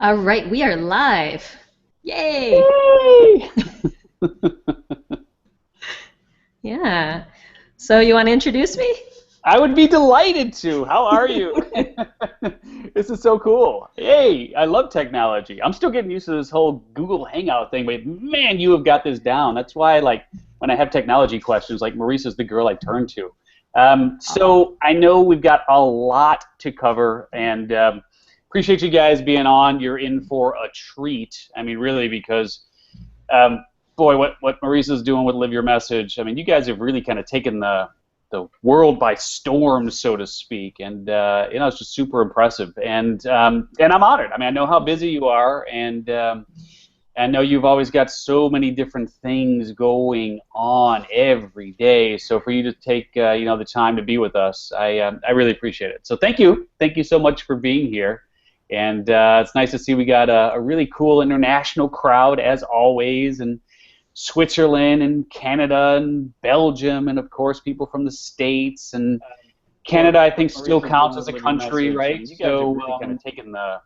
All right, we are live. Yay! Yay! Yeah. So you want to introduce me? I would be delighted to. How are you? This is so cool. Hey, I love technology. I'm still getting used to this whole Google Hangout thing, but man, you have got this down. That's why, like, when I have technology questions, like Marissa's the girl I turn to. So I know we've got a lot to cover, and appreciate you guys being on. You're in for a treat. I mean, really, because um, boy, what Marissa's doing with Live Your Message. I mean, you guys have really kind of taken the world by storm, so to speak, and it's just super impressive. And I'm honored. I mean, I know how busy you are, and I know you've always got so many different things going on every day. So for you to take the time to be with us, I really appreciate it. So thank you so much for being here. And it's nice to see we got a really cool international crowd as always, and Switzerland and Canada and Belgium, and of course people from the States. And Canada, I think, still counts as a country, right? You guys have really kind of taken the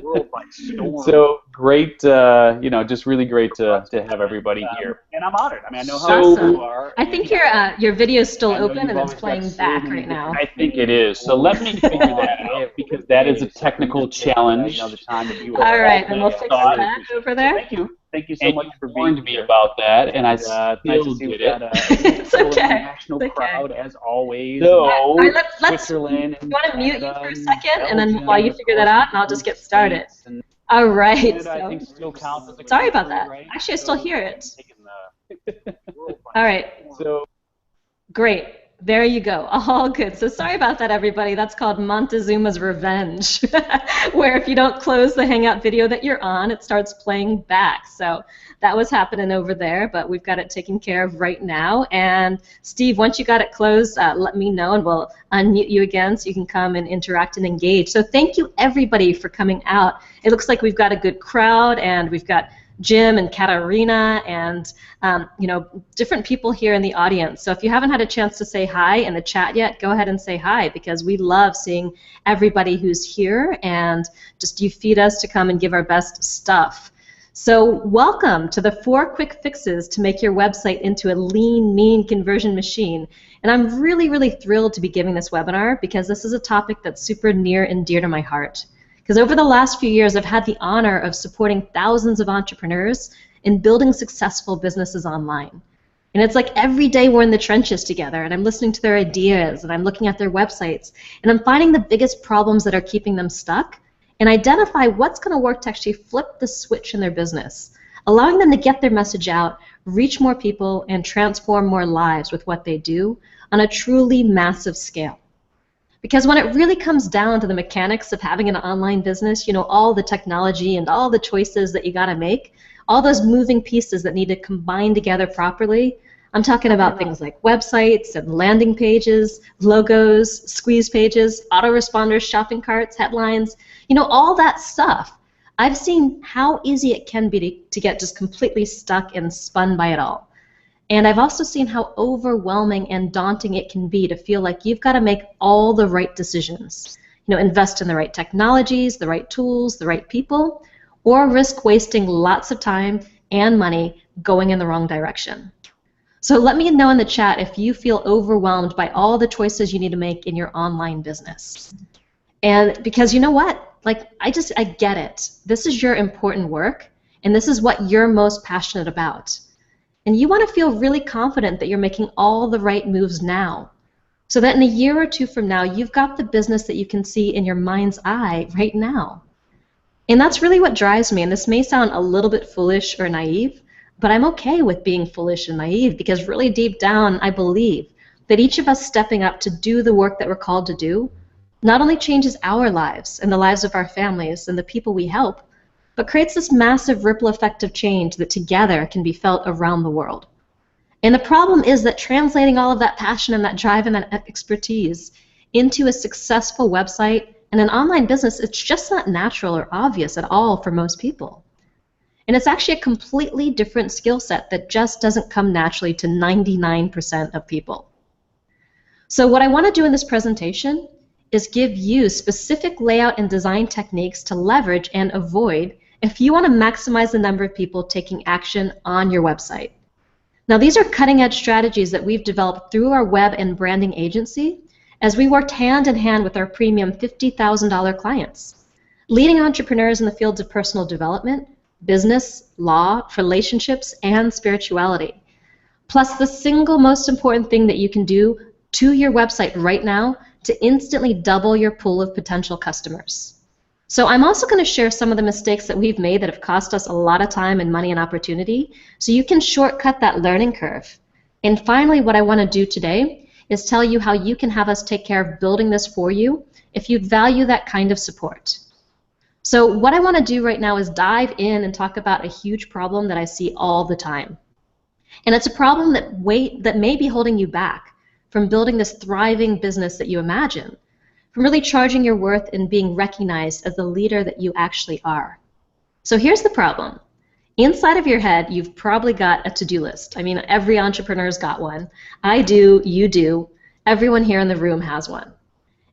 world by storm. So great, just really great to have everybody here. And I'm honored. I mean, I know how Awesome. you are. I think your video is still open and it's playing back right now. I think it is. So let me figure that out, because that is a technical challenge. All right, then we'll fix that over there. Thank you so much for warning me about that, and I still did it. It's okay. National crowd as always. So, all right, Switzerland. You want to mute you for a second, and then while you figure that out, and I'll just get started. All right. So, sorry about that. Actually, I still hear it. All right. So great. There you go. All good. So sorry about that, everybody. That's called Montezuma's Revenge, where if you don't close the Hangout video that you're on, it starts playing back. So that was happening over there, but we've got it taken care of right now. And Steve, once you got it closed, let me know, and we'll unmute you again so you can come and interact and engage. So thank you, everybody, for coming out. It looks like we've got a good crowd, and we've got Jim and Katarina and different people here in the audience. So if you haven't had a chance to say hi in the chat yet, go ahead and say hi, because we love seeing everybody who's here, and just you feed us to come and give our best stuff. So welcome to the 4 quick fixes to make your website into a lean, mean conversion machine. And I'm really, really thrilled to be giving this webinar, because this is a topic that's super near and dear to my heart. Because over the last few years, I've had the honor of supporting thousands of entrepreneurs in building successful businesses online. And it's like every day we're in the trenches together, and I'm listening to their ideas, and I'm looking at their websites, and I'm finding the biggest problems that are keeping them stuck, and identify what's going to work to actually flip the switch in their business, allowing them to get their message out, reach more people, and transform more lives with what they do on a truly massive scale. Because when it really comes down to the mechanics of having an online business, all the technology and all the choices that you got to make, all those moving pieces that need to combine together properly, I'm talking about things like websites and landing pages, logos, squeeze pages, autoresponders, shopping carts, headlines, all that stuff. I've seen how easy it can be to get just completely stuck and spun by it all. And I've also seen how overwhelming and daunting it can be to feel like you've got to make all the right decisions. Invest in the right technologies, the right tools, the right people, or risk wasting lots of time and money going in the wrong direction. So let me know in the chat if you feel overwhelmed by all the choices you need to make in your online business. And because you know what? I get it. This is your important work, and this is what you're most passionate about. And you want to feel really confident that you're making all the right moves now, so that in a year or two from now, you've got the business that you can see in your mind's eye right now. And that's really what drives me, and this may sound a little bit foolish or naive, but I'm okay with being foolish and naive, because really deep down, I believe that each of us stepping up to do the work that we're called to do not only changes our lives and the lives of our families and the people we help, but creates this massive ripple effect of change that together can be felt around the world. And the problem is that translating all of that passion and that drive and that expertise into a successful website and an online business, it's just not natural or obvious at all for most people. And it's actually a completely different skill set that just doesn't come naturally to 99% of people. So what I want to do in this presentation is give you specific layout and design techniques to leverage and avoid if you want to maximize the number of people taking action on your website. Now, these are cutting-edge strategies that we've developed through our web and branding agency as we worked hand in hand with our premium $50,000 clients, leading entrepreneurs in the fields of personal development, business, law, relationships, and spirituality. Plus, the single most important thing that you can do to your website right now to instantly double your pool of potential customers. So I'm also going to share some of the mistakes that we've made that have cost us a lot of time and money and opportunity so you can shortcut that learning curve. And finally, what I want to do today is tell you how you can have us take care of building this for you if you value that kind of support. So what I want to do right now is dive in and talk about a huge problem that I see all the time. And it's a problem that may be holding you back from building this thriving business that you imagine, from really charging your worth and being recognized as the leader that you actually are. So here's the problem. Inside of your head, you've probably got a to-do list. I mean, every entrepreneur's got one. I do, you do, everyone here in the room has one.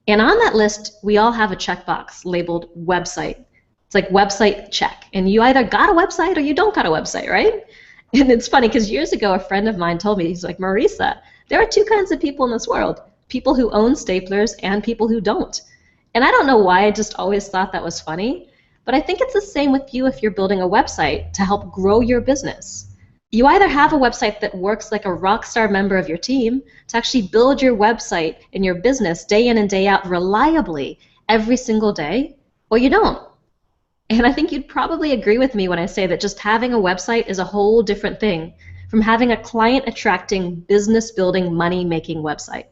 And on that list, we all have a checkbox labeled website. It's like website check. And you either got a website or you don't got a website, right? And it's funny because years ago, a friend of mine told me, he's like, Marisa, there are two kinds of people in this world. People who own staplers and people who don't. And I don't know why, I just always thought that was funny, but I think it's the same with you if you're building a website to help grow your business. You either have a website that works like a rock star member of your team to actually build your website and your business day in and day out reliably every single day, or you don't. And I think you'd probably agree with me when I say that just having a website is a whole different thing from having a client-attracting, business-building, money-making website.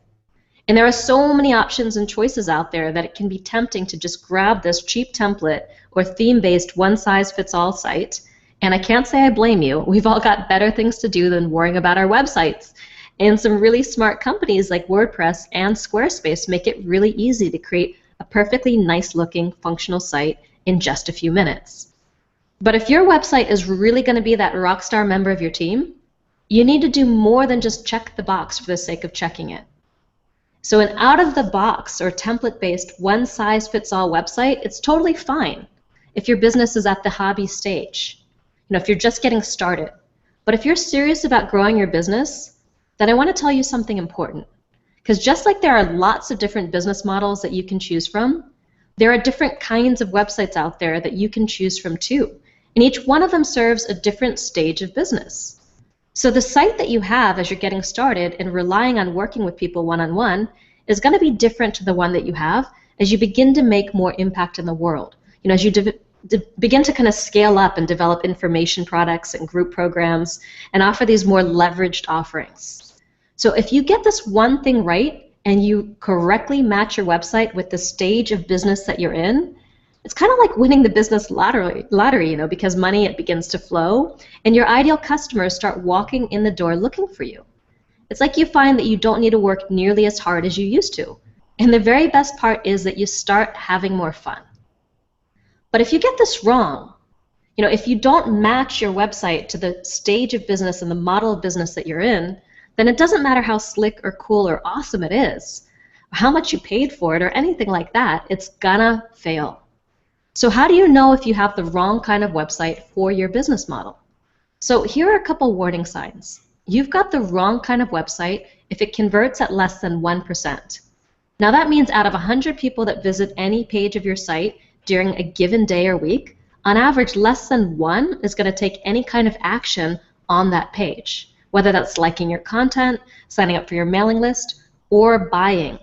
And there are so many options and choices out there that it can be tempting to just grab this cheap template or theme-based one-size-fits-all site. And I can't say I blame you. We've all got better things to do than worrying about our websites. And some really smart companies like WordPress and Squarespace make it really easy to create a perfectly nice-looking, functional site in just a few minutes. But if your website is really going to be that rock star member of your team, you need to do more than just check the box for the sake of checking it. So an out-of-the-box or template-based one-size-fits-all website, it's totally fine if your business is at the hobby stage, if you're just getting started. But if you're serious about growing your business, then I want to tell you something important. Because just like there are lots of different business models that you can choose from, there are different kinds of websites out there that you can choose from too. And each one of them serves a different stage of business. So the site that you have as you're getting started and relying on working with people one-on-one is going to be different to the one that you have as you begin to make more impact in the world. As you begin to kind of scale up and develop information products and group programs and offer these more leveraged offerings. So if you get this one thing right and you correctly match your website with the stage of business that you're in, it's kind of like winning the business lottery, because money, it begins to flow, and your ideal customers start walking in the door looking for you. It's like you find that you don't need to work nearly as hard as you used to. And the very best part is that you start having more fun. But if you get this wrong, if you don't match your website to the stage of business and the model of business that you're in, then it doesn't matter how slick or cool or awesome it is, how much you paid for it or anything like that, it's gonna fail. So how do you know if you have the wrong kind of website for your business model? So here are a couple warning signs. You've got the wrong kind of website if it converts at less than 1%. Now that means out of 100 people that visit any page of your site during a given day or week, on average less than 1 is going to take any kind of action on that page, whether that's liking your content, signing up for your mailing list, or buying.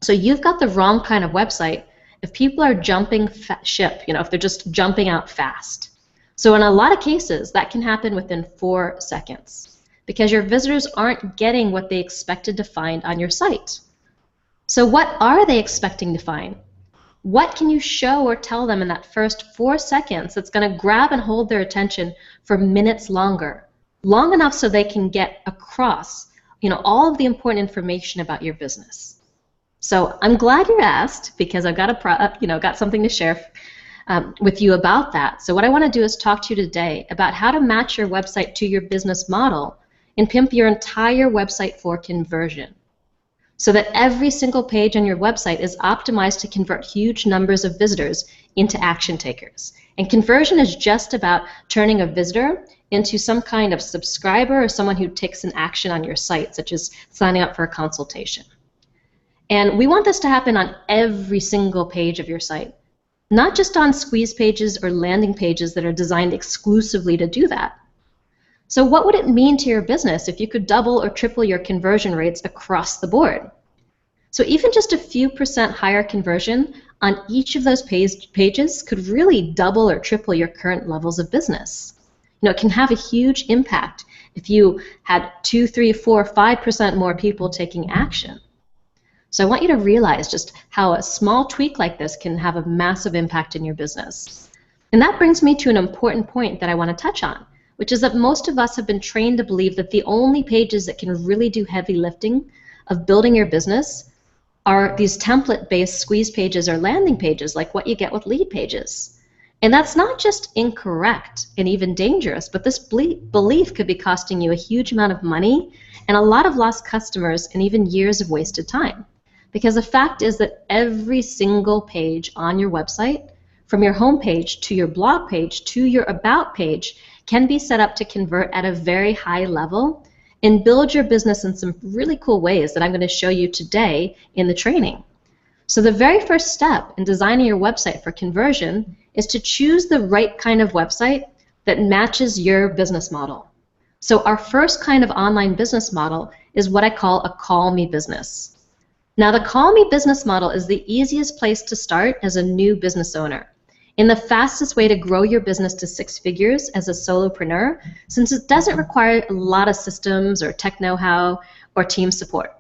So you've got the wrong kind of website if people are jumping ship, if they're just jumping out fast. So in a lot of cases, that can happen within 4 seconds because your visitors aren't getting what they expected to find on your site. So what are they expecting to find? What can you show or tell them in that first 4 seconds that's going to grab and hold their attention for minutes longer, long enough so they can get across, all of the important information about your business? So I'm glad you asked because I've got got something to share with you about that. So what I want to do is talk to you today about how to match your website to your business model and pimp your entire website for conversion. so that every single page on your website is optimized to convert huge numbers of visitors into action takers. And conversion is just about turning a visitor into some kind of subscriber or someone who takes an action on your site, such as signing up for a consultation. And we want this to happen on every single page of your site, not just on squeeze pages or landing pages that are designed exclusively to do that. So what would it mean to your business if you could double or triple your conversion rates across the board? So even just a few % higher conversion on each of those pages could really double or triple your current levels of business. You know, it can have a huge impact if you had 2, 3, 4, 5% more people taking action. So I want you to realize just how a small tweak like this can have a massive impact in your business. And that brings me to an important point that I want to touch on, which is that most of us have been trained to believe that the only pages that can really do heavy lifting of building your business are these template-based squeeze pages or landing pages like what you get with lead pages. And that's not just incorrect and even dangerous, but this belief could be costing you a huge amount of money and a lot of lost customers and even years of wasted time. Because the fact is that every single page on your website, from your home page to your blog page to your about page, can be set up to convert at a very high level and build your business in some really cool ways that I'm going to show you today in the training. So the very first step in designing your website for conversion is to choose the right kind of website that matches your business model. So our first kind of online business model is what I call a call me business. Now the call me business model is the easiest place to start as a new business owner and the fastest way to grow your business to 6 figures as a solopreneur, since it doesn't require a lot of systems or tech know-how or team support.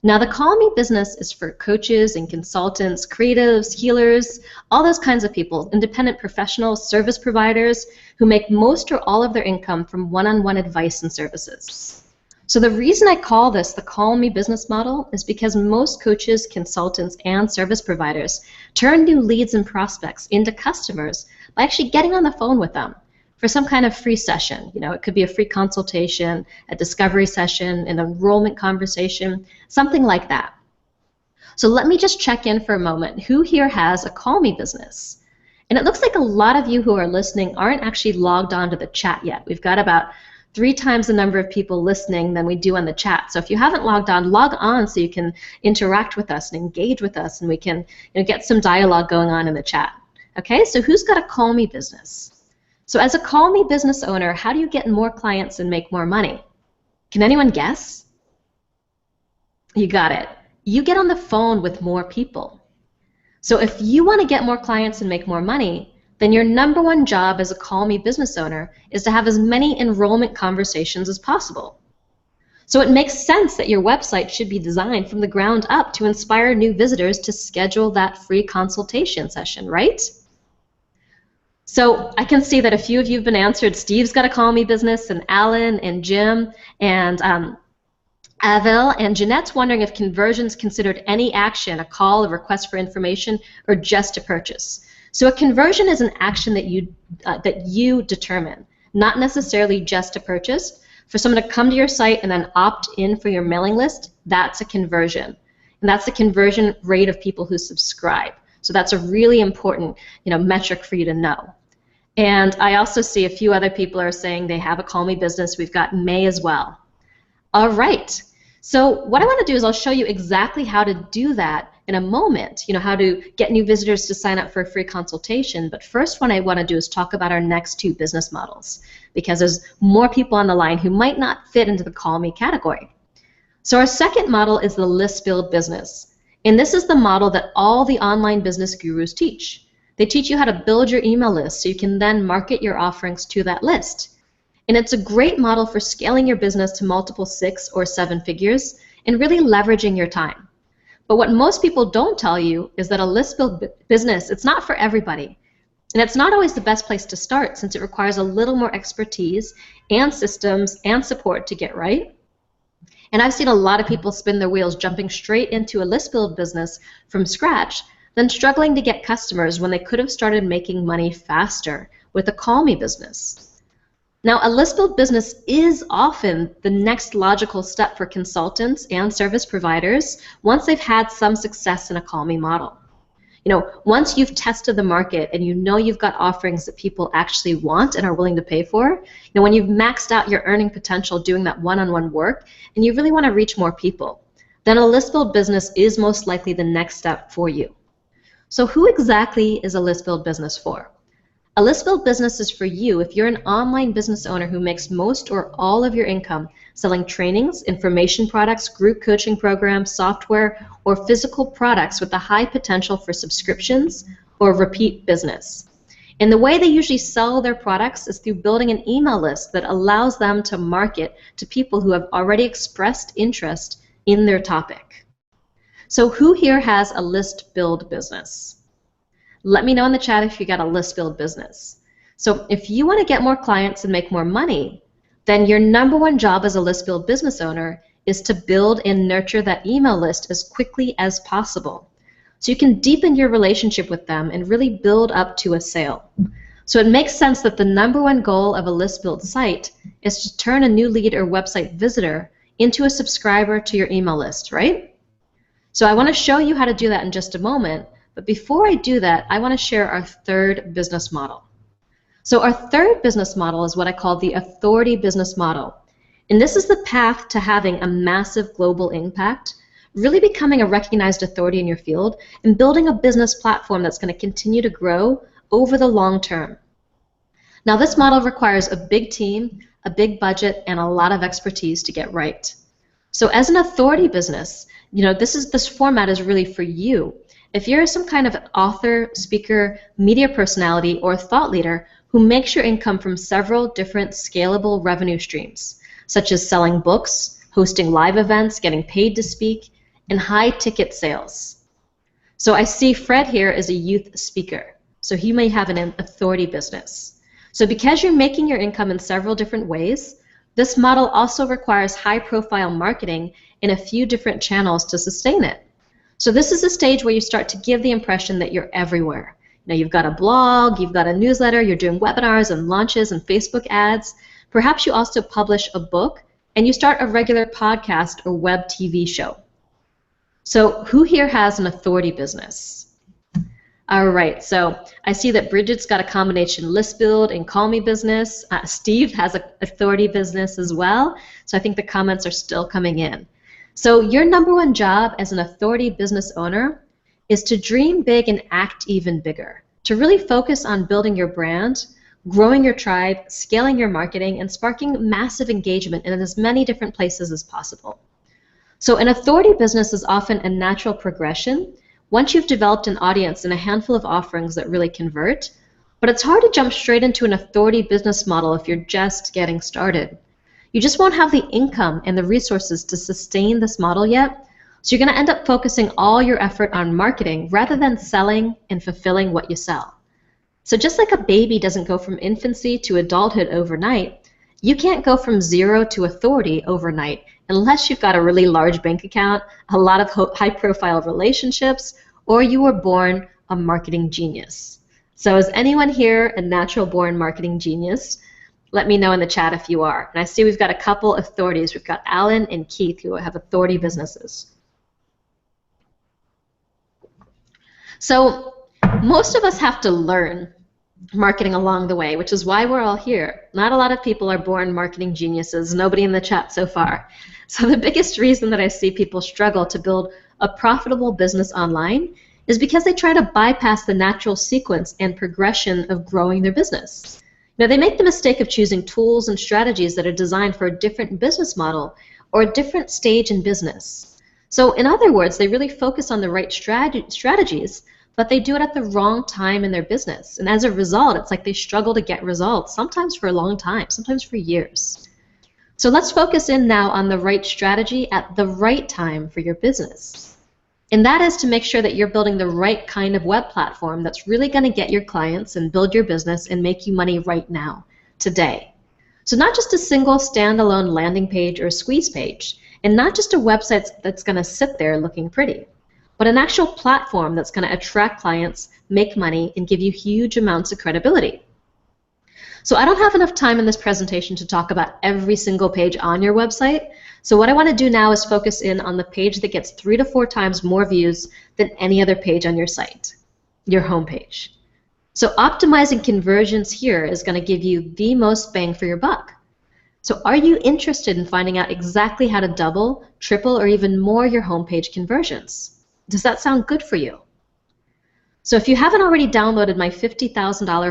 Now the Call Me business is for coaches and consultants, creatives, healers, all those kinds of people, independent professionals, service providers who make most or all of their income from one-on-one advice and services. So the reason I call this the Call Me business model is because most coaches, consultants, and service providers turn new leads and prospects into customers by actually getting on the phone with them for some kind of free session. You know, it could be a free consultation, a discovery session, an enrollment conversation, something like that. So let me just check in for a moment. Who here has a Call Me business? And it looks like a lot of you who are listening aren't actually logged on to the chat yet. We've got about 3 times the number of people listening than we do on the chat. So if you haven't logged on, log on so you can interact with us and engage with us, and we can get some dialogue going on in the chat. Okay, so who's got a Call Me business? So as a Call Me business owner, how do you get more clients and make more money? Can anyone guess? You got it. You get on the phone with more people. So if you want to get more clients and make more money, then your #1 job as a Call Me business owner is to have as many enrollment conversations as possible. So it makes sense that your website should be designed from the ground up to inspire new visitors to schedule that free consultation session, right? So I can see that a few of you have been answered. Steve's got a Call Me business, and Alan, and Jim, and Avil, and Jeanette's wondering if conversion's considered any action, a call, a request for information, or just a purchase. So a conversion is an action that you determine, not necessarily just a purchase. For someone to come to your site and then opt in for your mailing list, that's a conversion. And that's the conversion rate of people who subscribe. So that's a really important metric for you to know. And I also see a few other people are saying they have a Call Me business. We've got May as well. All right. So what I want to do is I'll show you exactly how to do that in a moment, how to get new visitors to sign up for a free consultation. But first, what I want to do is talk about our next 2 business models, because there's more people on the line who might not fit into the Call Me category. So our second model is the list build business. And this is the model that all the online business gurus teach. They teach you how to build your email list so you can then market your offerings to that list. And it's a great model for scaling your business to multiple 6 or 7 figures and really leveraging your time. But what most people don't tell you is that a list build business, it's not for everybody. And it's not always the best place to start, since it requires a little more expertise and systems and support to get right. And I've seen a lot of people spin their wheels jumping straight into a list build business from scratch, then struggling to get customers when they could have started making money faster with a Call Me business. Now, a list build business is often the next logical step for consultants and service providers once they've had some success in a Call Me model. Once you've tested the market and you know you've got offerings that people actually want and are willing to pay for, when you've maxed out your earning potential doing that one-on-one work and you really want to reach more people, then a list build business is most likely the next step for you. So who exactly is a list build business for? A list build business is for you if you're an online business owner who makes most or all of your income selling trainings, information products, group coaching programs, software, or physical products with a high potential for subscriptions or repeat business. And the way they usually sell their products is through building an email list that allows them to market to people who have already expressed interest in their topic. So who here has a list build business? Let me know in the chat if you got a list build business. So if you want to get more clients and make more money, then your number one job as a list build business owner is to build and nurture that email list as quickly as possible, so you can deepen your relationship with them and really build up to a sale. So it makes sense that the number one goal of a list build site is to turn a new lead or website visitor into a subscriber to your email list, right? So I want to show you how to do that in just a moment, but before I do that, I want to share our third business model. So our third business model is what I call the authority business model. And this is the path to having a massive global impact, really becoming a recognized authority in your field, and building a business platform that's going to continue to grow over the long term. Now, this model requires a big team, a big budget, and a lot of expertise to get right. So as an authority business, this format is really for you. If you're some kind of author, speaker, media personality, or thought leader who makes your income from several different scalable revenue streams, such as selling books, hosting live events, getting paid to speak, and high-ticket sales. So I see Fred here as a youth speaker, so he may have an authority business. So because you're making your income in several different ways, this model also requires high-profile marketing in a few different channels to sustain it. So this is a stage where you start to give the impression that you're everywhere. You've got a blog, you've got a newsletter, you're doing webinars and launches and Facebook ads. Perhaps you also publish a book and you start a regular podcast or web TV show. So who here has an authority business? All right, so I see that Bridget's got a combination list build and call me business. Steve has an authority business as well. So I think the comments are still coming in. So your number one job as an authority business owner is to dream big and act even bigger, to really focus on building your brand, growing your tribe, scaling your marketing, and sparking massive engagement in as many different places as possible. So an authority business is often a natural progression once you've developed an audience and a handful of offerings that really convert, but it's hard to jump straight into an authority business model if you're just getting started. You just won't have the income and the resources to sustain this model yet, so you're going to end up focusing all your effort on marketing rather than selling and fulfilling what you sell. So just like a baby doesn't go from infancy to adulthood overnight, you can't go from zero to authority overnight unless you've got a really large bank account, a lot of high-profile relationships, or you were born a marketing genius. So is anyone here a natural-born marketing genius? Let me know in the chat if you are. And I see we've got a couple authorities. We've got Alan and Keith who have authority businesses. So most of us have to learn marketing along the way, which is why we're all here. Not a lot of people are born marketing geniuses, nobody in the chat so far. So the biggest reason that I see people struggle to build a profitable business online is because they try to bypass the natural sequence and progression of growing their business. Now, they make the mistake of choosing tools and strategies that are designed for a different business model or a different stage in business. So in other words, they really focus on the right strategies, but they do it at the wrong time in their business. And as a result, it's like they struggle to get results, sometimes for a long time, sometimes for years. So let's focus in now on the right strategy at the right time for your business. And that is to make sure that you're building the right kind of web platform that's really going to get your clients and build your business and make you money right now, today. So not just a single standalone landing page or squeeze page, and not just a website that's going to sit there looking pretty, but an actual platform that's going to attract clients, make money, and give you huge amounts of credibility. So I don't have enough time in this presentation to talk about every single page on your website. So what I want to do now is focus in on the page that gets 3 to 4 times more views than any other page on your site, your homepage. So optimizing conversions here is going to give you the most bang for your buck. So are you interested in finding out exactly how to double, triple, or even more your homepage conversions? Does that sound good for you? So if you haven't already downloaded my $50,000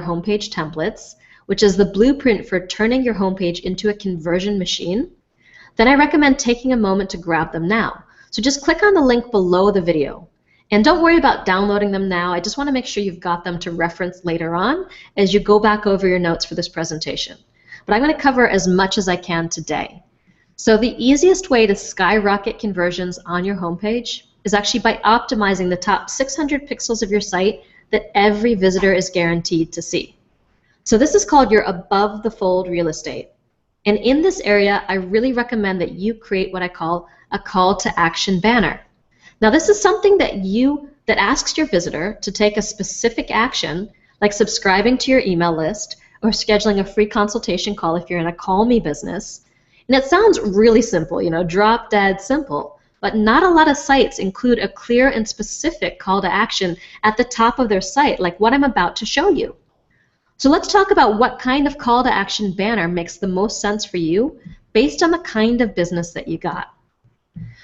homepage templates, which is the blueprint for turning your homepage into a conversion machine, then I recommend taking a moment to grab them now. So just click on the link below the video. And don't worry about downloading them now. I just want to make sure you've got them to reference later on as you go back over your notes for this presentation. But I'm going to cover as much as I can today. So the easiest way to skyrocket conversions on your homepage is actually by optimizing the top 600 pixels of your site that every visitor is guaranteed to see. So this is called your above the fold real estate. And in this area, I really recommend that you create what I call a call to action banner. Now this is something that asks your visitor to take a specific action, like subscribing to your email list or scheduling a free consultation call if you're in a call me business. And it sounds really simple, drop dead simple, but not a lot of sites include a clear and specific call to action at the top of their site, like what I'm about to show you. So let's talk about what kind of call to action banner makes the most sense for you based on the kind of business that you got.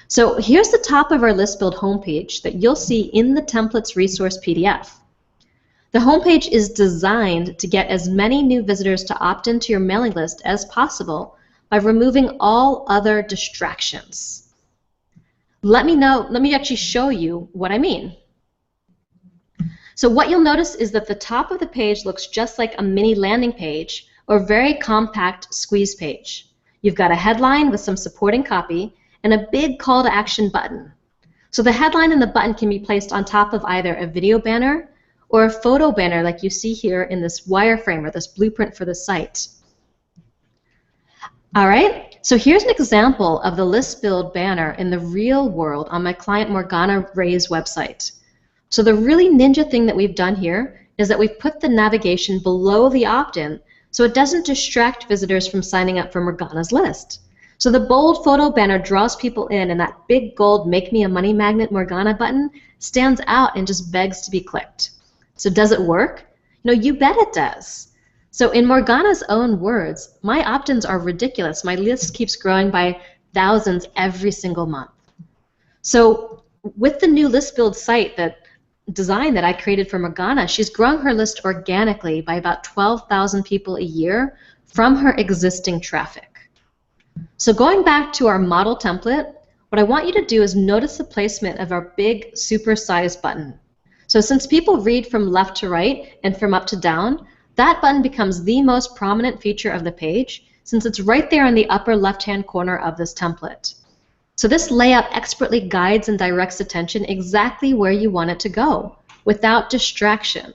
So here's the top of our list build homepage that you'll see in the templates resource PDF. The homepage is designed to get as many new visitors to opt into your mailing list as possible by removing all other distractions. Let me actually show you what I mean. So what you'll notice is that the top of the page looks just like a mini landing page or very compact squeeze page. You've got a headline with some supporting copy and a big call to action button. So the headline and the button can be placed on top of either a video banner or a photo banner like you see here in this wireframe or this blueprint for the site. All right, so here's an example of the list build banner in the real world on my client Morgana Ray's website. So the really ninja thing that we've done here is that we've put the navigation below the opt-in so it doesn't distract visitors from signing up for Morgana's list. So the bold photo banner draws people in, and that big gold Make Me a Money Magnet Morgana button stands out and just begs to be clicked. So does it work? No, you bet it does. So in Morgana's own words, my opt-ins are ridiculous. My list keeps growing by thousands every single month. So with the new list build site design that I created for Morgana, she's growing her list organically by about 12,000 people a year from her existing traffic. So going back to our model template, what I want you to do is notice the placement of our big supersized button. So since people read from left to right and from up to down, that button becomes the most prominent feature of the page since it's right there in the upper left-hand corner of this template. So this layout expertly guides and directs attention exactly where you want it to go without distraction.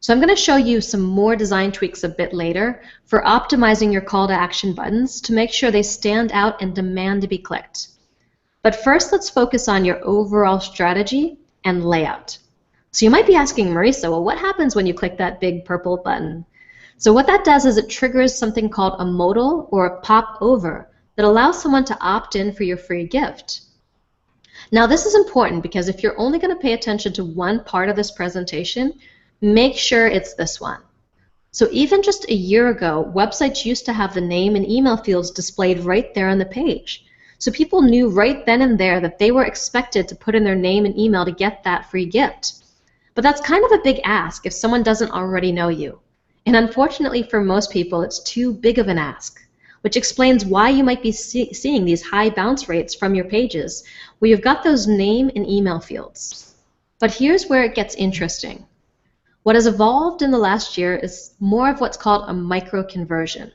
So I'm going to show you some more design tweaks a bit later for optimizing your call to action buttons to make sure they stand out and demand to be clicked. But first, let's focus on your overall strategy and layout. So you might be asking, Marisa, well, what happens when you click that big purple button? So what that does is it triggers something called a modal or a pop over that allows someone to opt in for your free gift. Now this is important because if you're only going to pay attention to one part of this presentation, make sure it's this one. So even just a year ago, websites used to have the name and email fields displayed right there on the page. So people knew right then and there that they were expected to put in their name and email to get that free gift. But that's kind of a big ask if someone doesn't already know you. And unfortunately for most people, it's too big of an ask, which explains why you might be seeing these high bounce rates from your pages where you've got those name and email fields. But here's where it gets interesting. What has evolved in the last year is more of what's called a micro-conversion.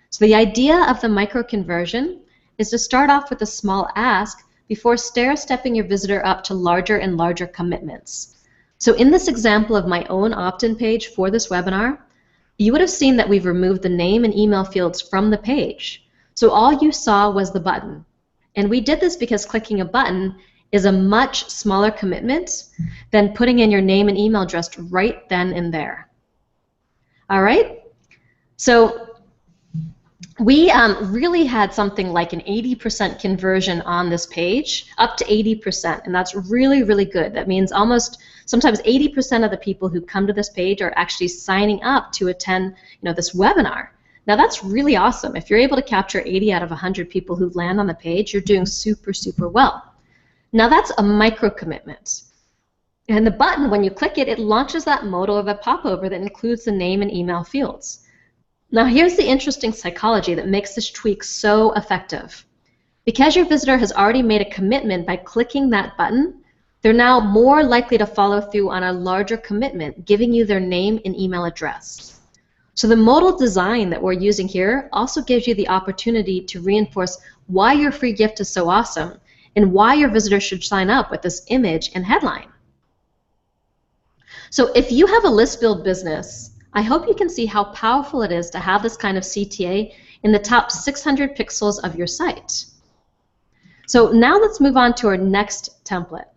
So the idea of the micro-conversion is to start off with a small ask before stair-stepping your visitor up to larger and larger commitments. So in this example of my own opt-in page for this webinar, you would have seen that we've removed the name and email fields from the page. So all you saw was the button. And we did this because clicking a button is a much smaller commitment than putting in your name and email address right then and there. All right? So we really had something like an 80% conversion on this page, up to 80%, and that's really, really good. That means almost sometimes 80% of the people who come to this page are actually signing up to attend, this webinar. Now that's really awesome. If you're able to capture 80 out of 100 people who land on the page, you're doing super, super well. Now that's a micro commitment. And the button, when you click it, it launches that modal of a popover that includes the name and email fields. Now here's the interesting psychology that makes this tweak so effective. Because your visitor has already made a commitment by clicking that button, they're now more likely to follow through on a larger commitment, giving you their name and email address. So the modal design that we're using here also gives you the opportunity to reinforce why your free gift is so awesome and why your visitor should sign up with this image and headline. So if you have a list build business, I hope you can see how powerful it is to have this kind of CTA in the top 600 pixels of your site. So now let's move on to our next template.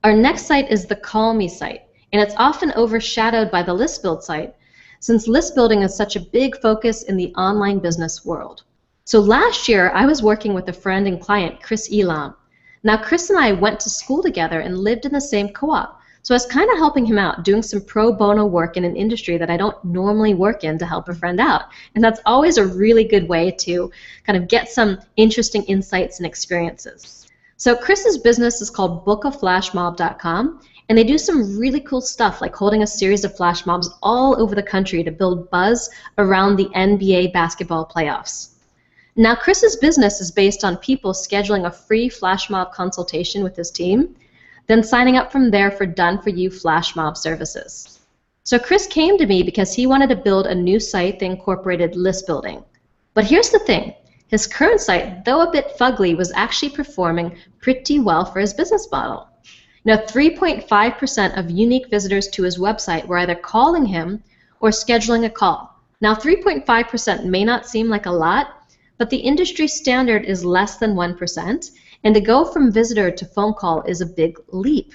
Our next site is the Call Me site, and it's often overshadowed by the list build site, since list building is such a big focus in the online business world. So last year, I was working with a friend and client, Chris Elam. Now, Chris and I went to school together and lived in the same co-op. So I was kind of helping him out, doing some pro bono work in an industry that I don't normally work in to help a friend out. And that's always a really good way to kind of get some interesting insights and experiences. So Chris's business is called bookaflashmob.com, and they do some really cool stuff like holding a series of flash mobs all over the country to build buzz around the NBA basketball playoffs. Now Chris's business is based on people scheduling a free flash mob consultation with his team, then signing up from there for done-for-you flash mob services. So Chris came to me because he wanted to build a new site that incorporated list building. But here's the thing. His current site, though a bit fugly, was actually performing pretty well for his business model. Now, 3.5% of unique visitors to his website were either calling him or scheduling a call. Now, 3.5% may not seem like a lot, but the industry standard is less than 1%, and to go from visitor to phone call is a big leap.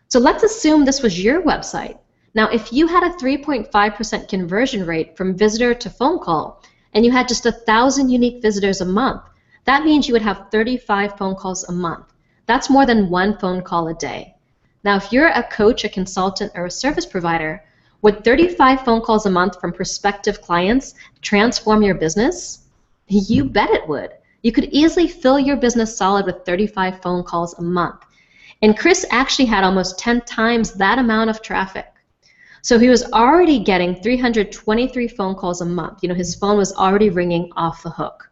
So let's assume this was your website. Now, if you had a 3.5% conversion rate from visitor to phone call, and you had just 1,000 unique visitors a month, that means you would have 35 phone calls a month. That's more than one phone call a day. Now, if you're a coach, a consultant, or a service provider, would 35 phone calls a month from prospective clients transform your business? You bet it would. You could easily fill your business solid with 35 phone calls a month. And Chris actually had almost 10 times that amount of traffic. So he was already getting 323 phone calls a month. His phone was already ringing off the hook.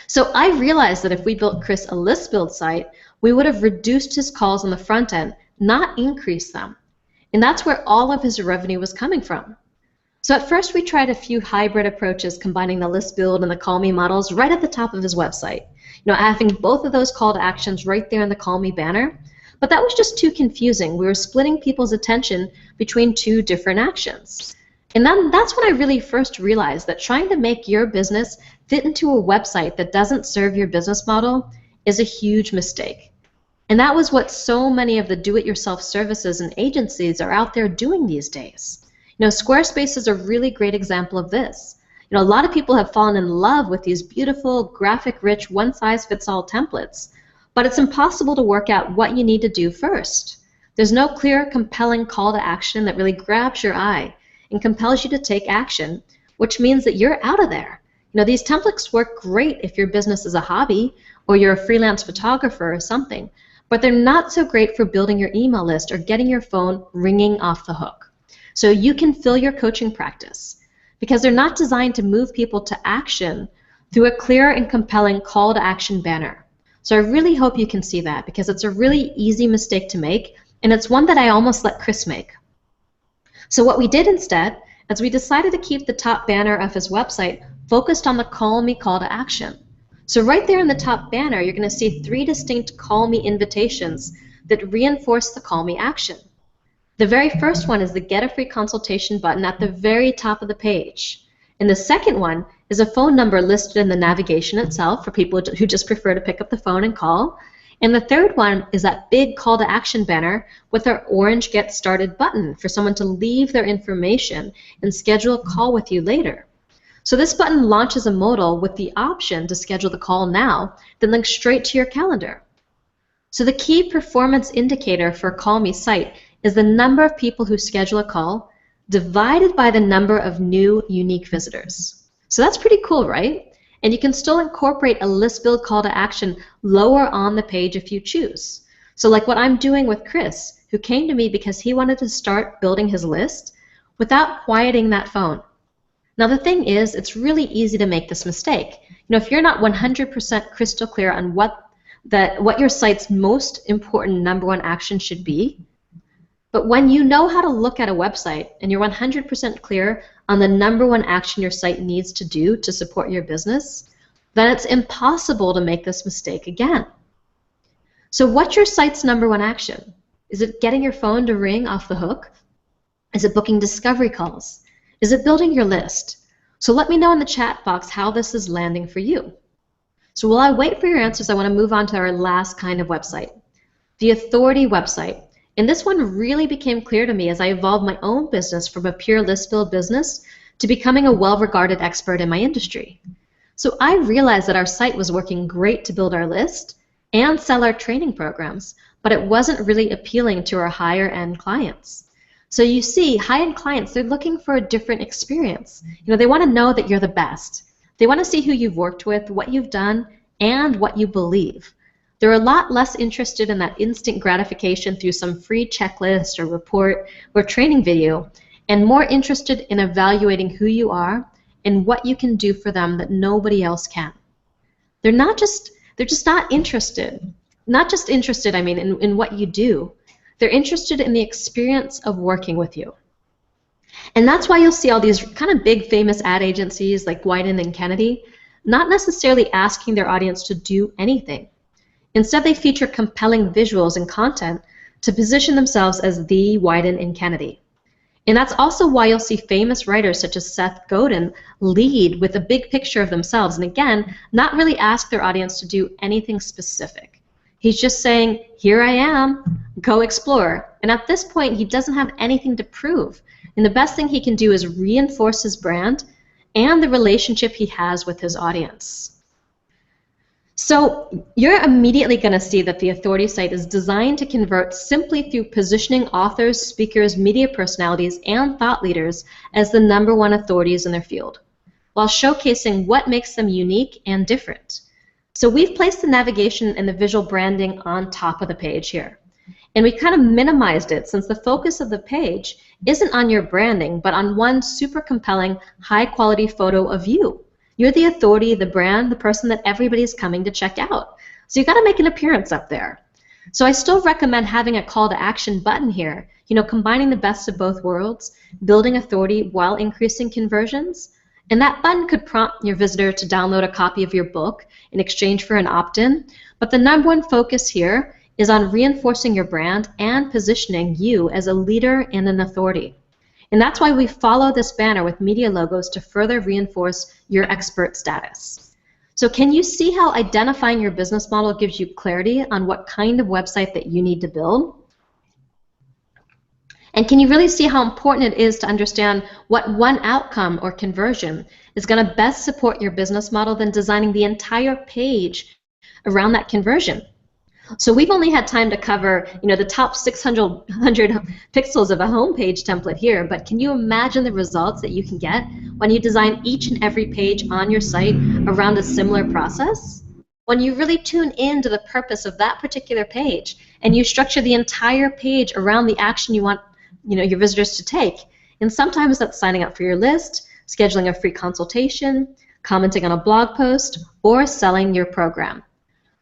So I realized that if we built Chris a list build site, we would have reduced his calls on the front end, not increased them. And that's where all of his revenue was coming from. So at first we tried a few hybrid approaches combining the list build and the call me models right at the top of his website. Having both of those call to actions right there in the call me banner. But that was just too confusing. We were splitting people's attention between two different actions. And that's when I really first realized that trying to make your business fit into a website that doesn't serve your business model is a huge mistake. And that was what so many of the do-it-yourself services and agencies are out there doing these days. Squarespace is a really great example of this. A lot of people have fallen in love with these beautiful, graphic-rich, one-size-fits-all templates, but it's impossible to work out what you need to do first. There's no clear, compelling call to action that really grabs your eye and compels you to take action, which means that you're out of there. These templates work great if your business is a hobby or you're a freelance photographer or something, but they're not so great for building your email list or getting your phone ringing off the hook. So you can fill your coaching practice because they're not designed to move people to action through a clear and compelling call to action banner. So I really hope you can see that because it's a really easy mistake to make, and it's one that I almost let Chris make. So what we did instead is we decided to keep the top banner of his website focused on the call me call to action. So right there in the top banner, you're going to see 3 distinct call me invitations that reinforce the call me action. The very first one is the Get a Free Consultation button at the very top of the page. And the second one is a phone number listed in the navigation itself for people who just prefer to pick up the phone and call. And the third one is that big call to action banner with our orange Get Started button for someone to leave their information and schedule a call with you later. So this button launches a modal with the option to schedule the call now, then links straight to your calendar. So the key performance indicator for a Call Me site is the number of people who schedule a call divided by the number of new unique visitors. So that's pretty cool, right? And you can still incorporate a list build call to action lower on the page if you choose. So like what I'm doing with Chris, who came to me because he wanted to start building his list without quieting that phone. Now the thing is, it's really easy to make this mistake. If you're not 100% crystal clear on what your site's most important number one action should be, but when you know how to look at a website and you're 100% clear on the number one action your site needs to do to support your business, then it's impossible to make this mistake again. So what's your site's number one action? Is it getting your phone to ring off the hook? Is it booking discovery calls? Is it building your list? So let me know in the chat box how this is landing for you. So while I wait for your answers, I want to move on to our last kind of website, the authority website. And this one really became clear to me as I evolved my own business from a pure list build business to becoming a well-regarded expert in my industry. So I realized that our site was working great to build our list and sell our training programs, but it wasn't really appealing to our higher end clients. So you see, high-end clients, they're looking for a different experience. They want to know that you're the best. They want to see who you've worked with, what you've done, and what you believe. They're a lot less interested in that instant gratification through some free checklist or report or training video, and more interested in evaluating who you are and what you can do for them that nobody else can. They're just not interested. Not just interested, in what you do. They're interested in the experience of working with you. And that's why you'll see all these kind of big famous ad agencies like Wyden and Kennedy not necessarily asking their audience to do anything. Instead, they feature compelling visuals and content to position themselves as the Wyden and Kennedy. And that's also why you'll see famous writers such as Seth Godin lead with a big picture of themselves and again, not really ask their audience to do anything specific. He's just saying, here I am, go explore. And at this point, he doesn't have anything to prove. And the best thing he can do is reinforce his brand and the relationship he has with his audience. So you're immediately going to see that the authority site is designed to convert simply through positioning authors, speakers, media personalities, and thought leaders as the number one authorities in their field, while showcasing what makes them unique and different. So we've placed the navigation and the visual branding on top of the page here. And we kind of minimized it since the focus of the page isn't on your branding, but on one super compelling, high-quality photo of you. You're the authority, the brand, the person that everybody's coming to check out. So you've got to make an appearance up there. So I still recommend having a call to action button here, combining the best of both worlds, building authority while increasing conversions. And that button could prompt your visitor to download a copy of your book in exchange for an opt-in. But the number one focus here is on reinforcing your brand and positioning you as a leader and an authority. And that's why we follow this banner with media logos to further reinforce your expert status. So can you see how identifying your business model gives you clarity on what kind of website that you need to build? And can you really see how important it is to understand what one outcome or conversion is going to best support your business model than designing the entire page around that conversion? So we've only had time to cover, the top 600 pixels of a homepage template here, but can you imagine the results that you can get when you design each and every page on your site around a similar process? When you really tune into the purpose of that particular page and you structure the entire page around the action you want, your visitors to take. And sometimes that's signing up for your list, scheduling a free consultation, commenting on a blog post, or selling your program.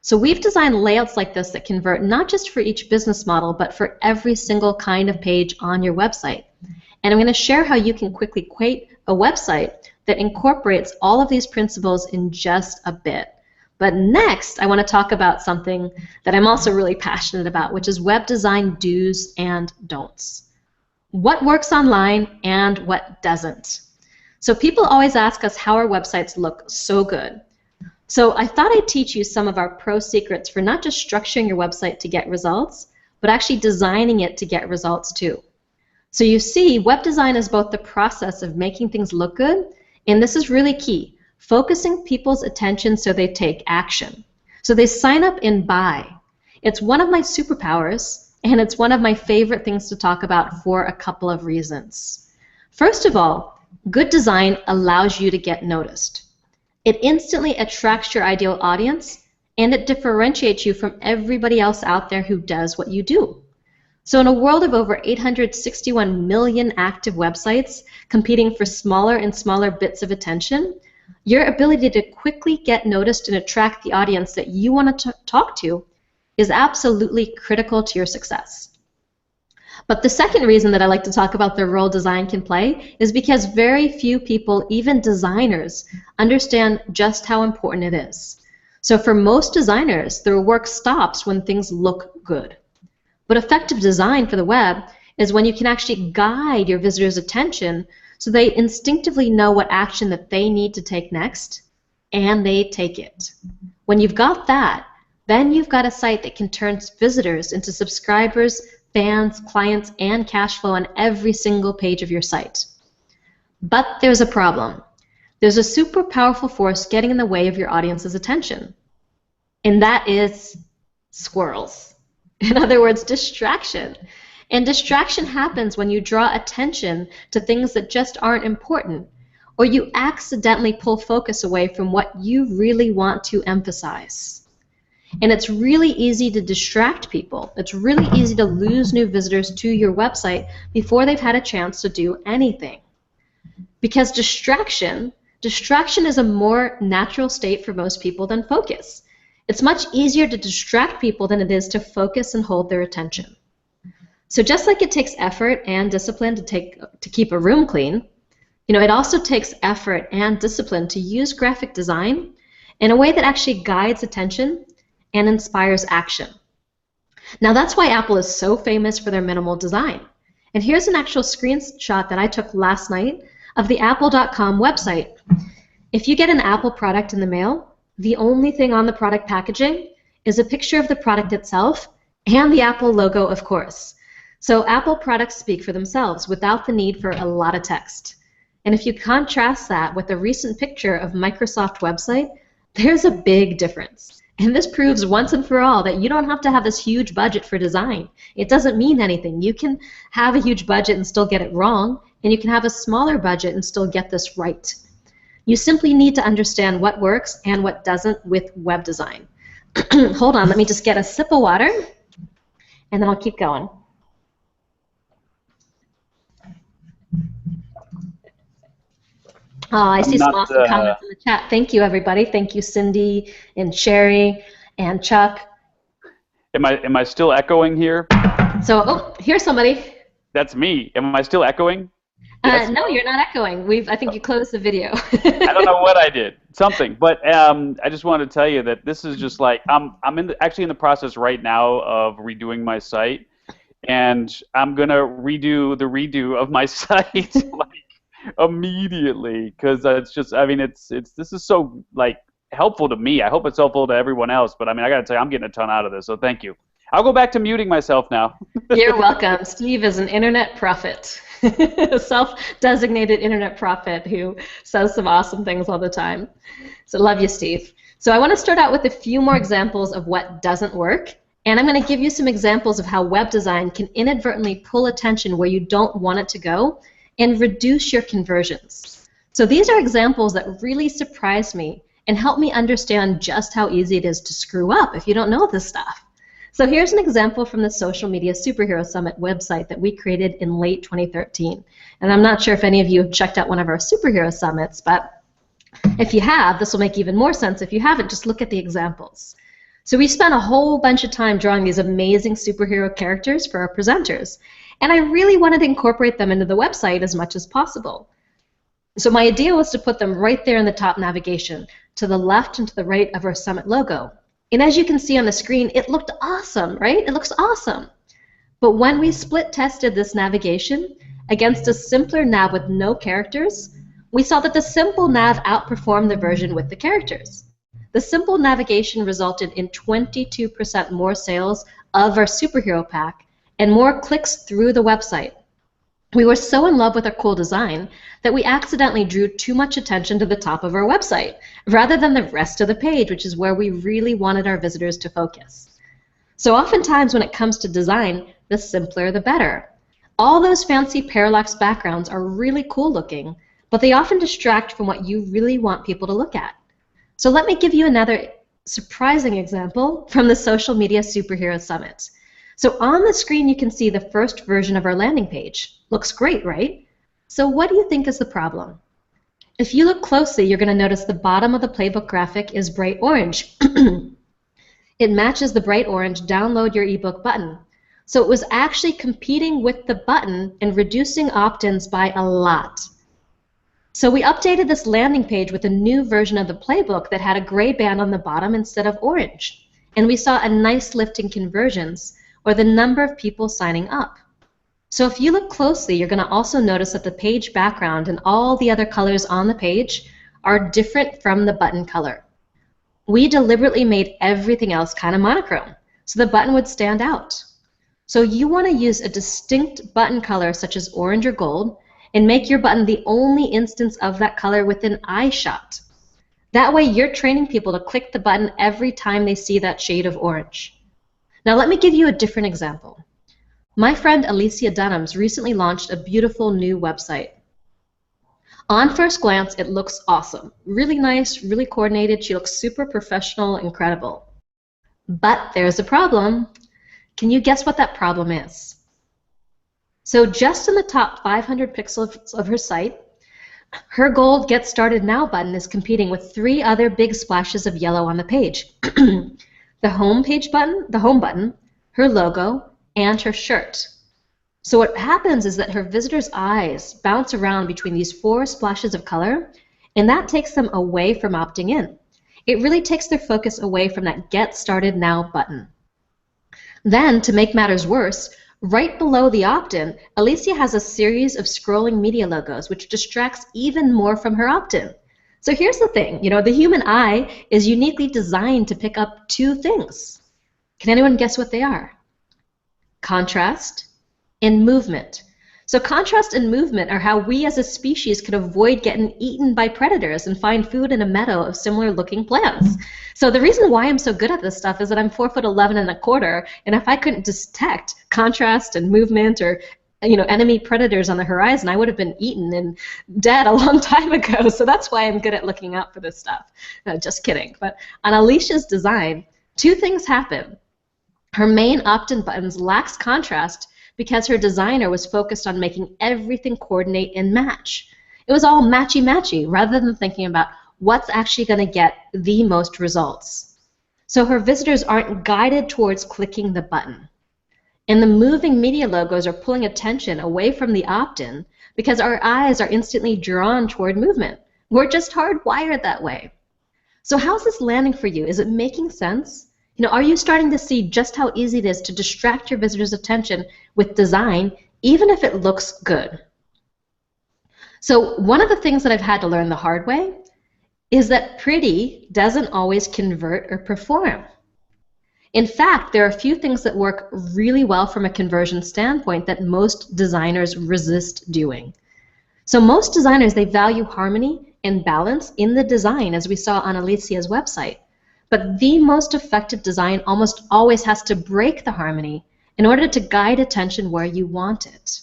So we've designed layouts like this that convert not just for each business model, but for every single kind of page on your website. And I'm going to share how you can quickly create a website that incorporates all of these principles in just a bit. But next, I want to talk about something that I'm also really passionate about, which is web design do's and don'ts. What works online and what doesn't. So people always ask us how our websites look so good. So I thought I'd teach you some of our pro secrets for not just structuring your website to get results, but actually designing it to get results too. So you see, web design is both the process of making things look good And this is really key, focusing people's attention so they take action. So they sign up and buy. It's one of my superpowers, and it's one of my favorite things to talk about for a couple of reasons. First of all, good design allows you to get noticed. It instantly attracts your ideal audience, and it differentiates you from everybody else out there who does what you do. So in a world of over 861 million active websites competing for smaller and smaller bits of attention, your ability to quickly get noticed and attract the audience that you want to talk to is absolutely critical to your success. But the second reason that I like to talk about the role design can play is because very few people, even designers, understand just how important it is. So for most designers, their work stops when things look good. But effective design for the web is when you can actually guide your visitors' attention so they instinctively know what action that they need to take next, and they take it. When you've got that, then you've got a site that can turn visitors into subscribers, fans, clients, and cash flow on every single page of your site. But there's a problem. There's a super powerful force getting in the way of your audience's attention, and that is squirrels. In other words, distraction. And distraction happens when you draw attention to things that just aren't important, or you accidentally pull focus away from what you really want to emphasize. And it's really easy to distract people. It's really easy to lose new visitors to your website before they've had a chance to do anything. Because distraction is a more natural state for most people than focus. It's much easier to distract people than it is to focus and hold their attention. So just like it takes effort and discipline to keep a room clean, it also takes effort and discipline to use graphic design in a way that actually guides attention and inspires action. Now that's why Apple is so famous for their minimal design. And here's an actual screenshot that I took last night of the apple.com website. If you get an Apple product in the mail, the only thing on the product packaging is a picture of the product itself and the Apple logo, of course. So Apple products speak for themselves without the need for a lot of text. And if you contrast that with a recent picture of Microsoft website, there's a big difference. And this proves once and for all that you don't have to have this huge budget for design. It doesn't mean anything. You can have a huge budget and still get it wrong, and you can have a smaller budget and still get this right. You simply need to understand what works and what doesn't with web design. Hold on, let me just get a sip of water, and then I'll keep going. Oh, I see some awesome comments in the chat. Thank you, everybody. Thank you, Cindy and Sherry and Chuck. Am I still echoing here? So, oh, here's somebody. That's me. Am I still echoing? Yes. No, you're not echoing. I think you closed the video. I don't know what I did. Something. But I just wanted to tell you that this is just like I'm actually in the process right now of redoing my site, and I'm gonna redo the redo of my site immediately, because it's just, this is so helpful to me. I hope it's helpful to everyone else, but I gotta tell you, I'm getting a ton out of this, so thank you. I'll go back to muting myself now. You're welcome. Steve is an internet prophet, a self-designated internet prophet who says some awesome things all the time. So love you, Steve. So I want to start out with a few more examples of what doesn't work, and I'm going to give you some examples of how web design can inadvertently pull attention where you don't want it to go and reduce your conversions. So these are examples that really surprised me and help me understand just how easy it is to screw up if you don't know this stuff. So here's an example from the Social Media Superhero Summit website that we created in late 2013. And I'm not sure if any of you have checked out one of our superhero summits, but if you have, this will make even more sense. If you haven't, just look at the examples. So we spent a whole bunch of time drawing these amazing superhero characters for our presenters. And I really wanted to incorporate them into the website as much as possible. So my idea was to put them right there in the top navigation, to the left and to the right of our summit logo. And as you can see on the screen, it looked awesome, right? It looks awesome. But when we split tested this navigation against a simpler nav with no characters, we saw that the simple nav outperformed the version with the characters. The simple navigation resulted in 22% more sales of our superhero pack and more clicks through the website. We were so in love with our cool design that we accidentally drew too much attention to the top of our website, rather than the rest of the page, which is where we really wanted our visitors to focus. So oftentimes when it comes to design, the simpler the better. All those fancy parallax backgrounds are really cool looking, but they often distract from what you really want people to look at. So let me give you another surprising example from the Social Media Superhero Summit. So on the screen you can see the first version of our landing page. Looks great, right? So what do you think is the problem? If you look closely, you're going to notice the bottom of the playbook graphic is bright orange. It matches the bright orange download your ebook button. So it was actually competing with the button and reducing opt-ins by a lot. So we updated this landing page with a new version of the playbook that had a gray band on the bottom instead of orange. And we saw a nice lift in conversions, or the number of people signing up. So if you look closely, you're going to also notice that the page background and all the other colors on the page are different from the button color. We deliberately made everything else kind of monochrome, so the button would stand out. So you want to use a distinct button color such as orange or gold and make your button the only instance of that color within eye shot. That way you're training people to click the button every time they see that shade of orange. Now let me give you a different example. My friend Alicia Dunham's recently launched a beautiful new website. On first glance, it looks awesome. Really nice, really coordinated. She looks super professional, incredible. But there's a problem. Can you guess what that problem is? So just in the top 500 pixels of her site, her gold Get Started Now button is competing with 3 other big splashes of yellow on the page. The home button, her logo, and her shirt. So what happens is that her visitors' eyes bounce around between these 4 splashes of color, and that takes them away from opting in. It really takes their focus away from that Get Started Now button. Then, to make matters worse, right below the opt-in, Alicia has a series of scrolling media logos, which distracts even more from her opt-in. So here's the thing, the human eye is uniquely designed to pick up 2 things. Can anyone guess what they are? Contrast and movement. So contrast and movement are how we as a species can avoid getting eaten by predators and find food in a meadow of similar looking plants. So the reason why I'm so good at this stuff is that I'm 4'11½", and if I couldn't detect contrast and movement or enemy predators on the horizon, I would have been eaten and dead a long time ago. So that's why I'm good at looking out for this stuff. No, just kidding. But on Alicia's design, 2 things happen. Her main opt-in buttons lacks contrast because her designer was focused on making everything coordinate and match. It was all matchy-matchy rather than thinking about what's actually going to get the most results. So her visitors aren't guided towards clicking the button. And the moving media logos are pulling attention away from the opt-in because our eyes are instantly drawn toward movement. We're just hardwired that way. So how's this landing for you? Is it making sense? Are you starting to see just how easy it is to distract your visitors' attention with design, even if it looks good? So one of the things that I've had to learn the hard way is that pretty doesn't always convert or perform. In fact, there are a few things that work really well from a conversion standpoint that most designers resist doing. So most designers, they value harmony and balance in the design, as we saw on Alicia's website. But the most effective design almost always has to break the harmony in order to guide attention where you want it.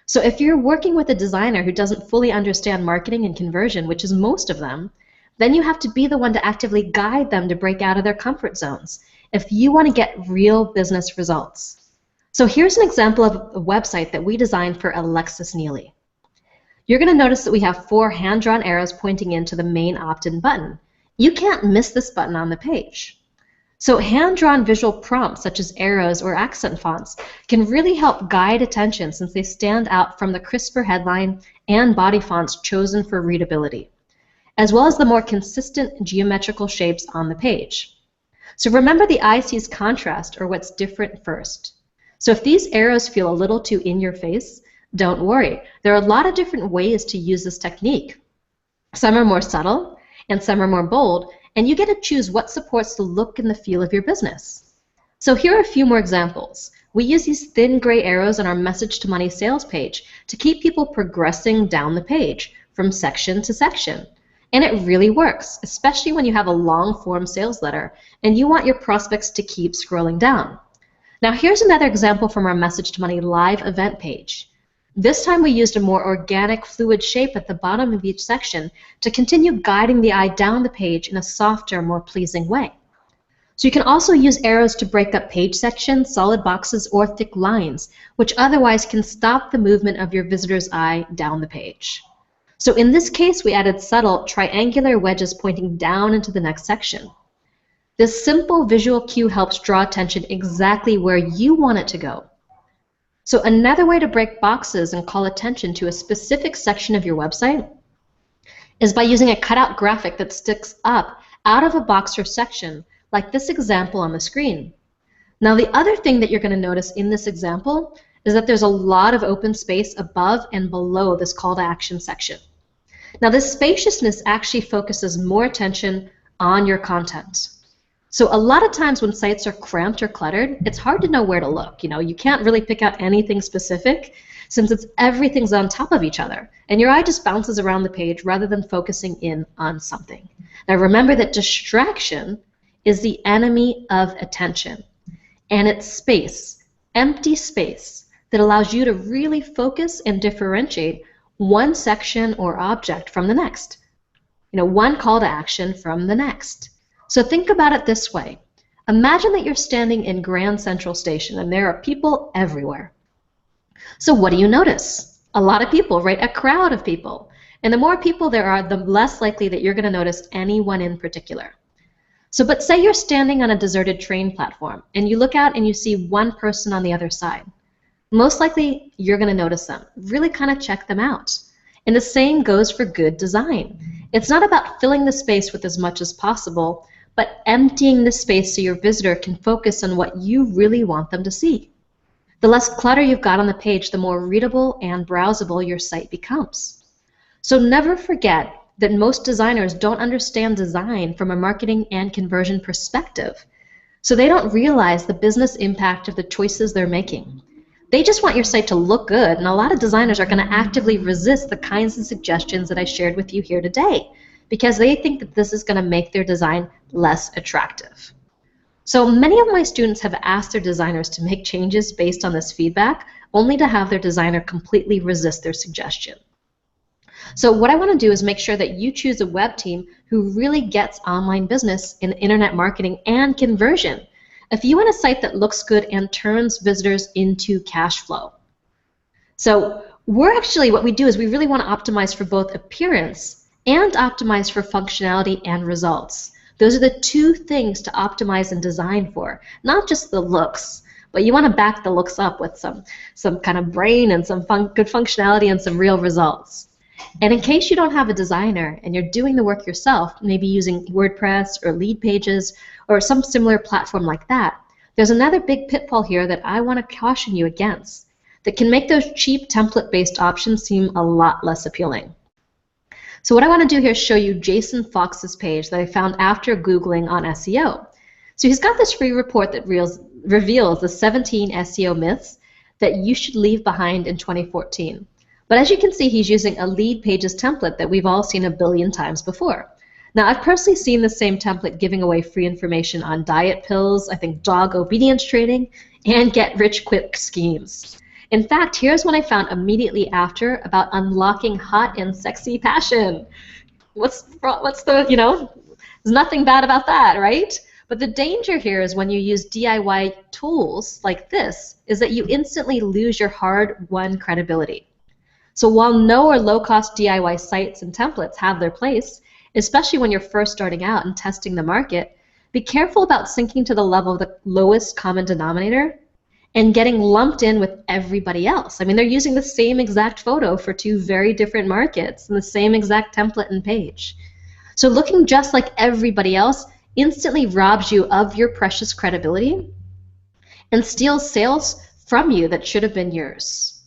So if you're working with a designer who doesn't fully understand marketing and conversion, which is most of them, then you have to be the one to actively guide them to break out of their comfort zones if you want to get real business results. So here's an example of a website that we designed for Alexis Neely. You're going to notice that we have 4 hand-drawn arrows pointing into the main opt-in button. You can't miss this button on the page. So hand-drawn visual prompts such as arrows or accent fonts can really help guide attention since they stand out from the crisper headline and body fonts chosen for readability, as well as the more consistent geometrical shapes on the page. So remember, the eye sees contrast, or what's different, first. So if these arrows feel a little too in your face, don't worry. There are a lot of different ways to use this technique. Some are more subtle, and some are more bold, and you get to choose what supports the look and the feel of your business. So here are a few more examples. We use these thin gray arrows on our message to money sales page to keep people progressing down the page from section to section. And it really works, especially when you have a long form sales letter and you want your prospects to keep scrolling down. Now here's another example from our message to money live event page. This time we used a more organic, fluid shape at the bottom of each section to continue guiding the eye down the page in a softer, more pleasing way. So you can also use arrows to break up page sections, solid boxes, or thick lines, which otherwise can stop the movement of your visitor's eye down the page. So in this case, we added subtle triangular wedges pointing down into the next section. This simple visual cue helps draw attention exactly where you want it to go. So another way to break boxes and call attention to a specific section of your website is by using a cutout graphic that sticks up out of a box or section, like this example on the screen. Now the other thing that you're going to notice in this example is that there's a lot of open space above and below this call to action section. Now this spaciousness actually focuses more attention on your content. So a lot of times when sites are cramped or cluttered, it's hard to know where to look. You can't really pick out anything specific since everything's on top of each other, and your eye just bounces around the page rather than focusing in on something. Now remember that distraction is the enemy of attention, and it's space, empty space, that allows you to really focus and differentiate one section or object from the next. One call to action from the next. So think about it this way. Imagine that you're standing in Grand Central Station and there are people everywhere. So what do you notice? A lot of people, right? A crowd of people. And the more people there are, the less likely that you're going to notice anyone in particular. So, but say you're standing on a deserted train platform and you look out and you see one person on the other side. Most likely you're going to notice them. Really kind of check them out. And the same goes for good design. It's not about filling the space with as much as possible, but emptying the space so your visitor can focus on what you really want them to see. The less clutter you've got on the page, the more readable and browsable your site becomes. So never forget that most designers don't understand design from a marketing and conversion perspective. So they don't realize the business impact of the choices they're making. They just want your site to look good, and a lot of designers are going to actively resist the kinds of suggestions that I shared with you here today, because they think that this is going to make their design less attractive. So many of my students have asked their designers to make changes based on this feedback, only to have their designer completely resist their suggestion. So what I want to do is make sure that you choose a web team who really gets online business in internet marketing and conversion. If you want a site that looks good and turns visitors into cash flow. So what we do is we really want to optimize for both appearance and optimize for functionality and results. Those are the two things to optimize and design for, not just the looks, but you want to back the looks up with some kind of brain and some good functionality and some real results. And in case you don't have a designer and you're doing the work yourself, maybe using WordPress or Lead Pages or some similar platform like that, there's another big pitfall here that I want to caution you against that can make those cheap template-based options seem a lot less appealing. So what I want to do here is show you Jason Fox's page that I found after Googling on SEO. So he's got this free report that reveals the 17 SEO myths that you should leave behind in 2014. But as you can see, he's using a Lead Pages template that we've all seen a billion times before. Now, I've personally seen the same template giving away free information on diet pills, I think dog obedience training, and get-rich-quick schemes. In fact, here's one I found immediately after about unlocking hot and sexy passion. What's the, there's nothing bad about that, right? But the danger here is when you use DIY tools like this, is that you instantly lose your hard-won credibility. So while no or low-cost DIY sites and templates have their place, especially when you're first starting out and testing the market, be careful about sinking to the level of the lowest common denominator and getting lumped in with everybody else. I mean, they're using the same exact photo for two very different markets and the same exact template and page. So looking just like everybody else instantly robs you of your precious credibility and steals sales from you that should have been yours.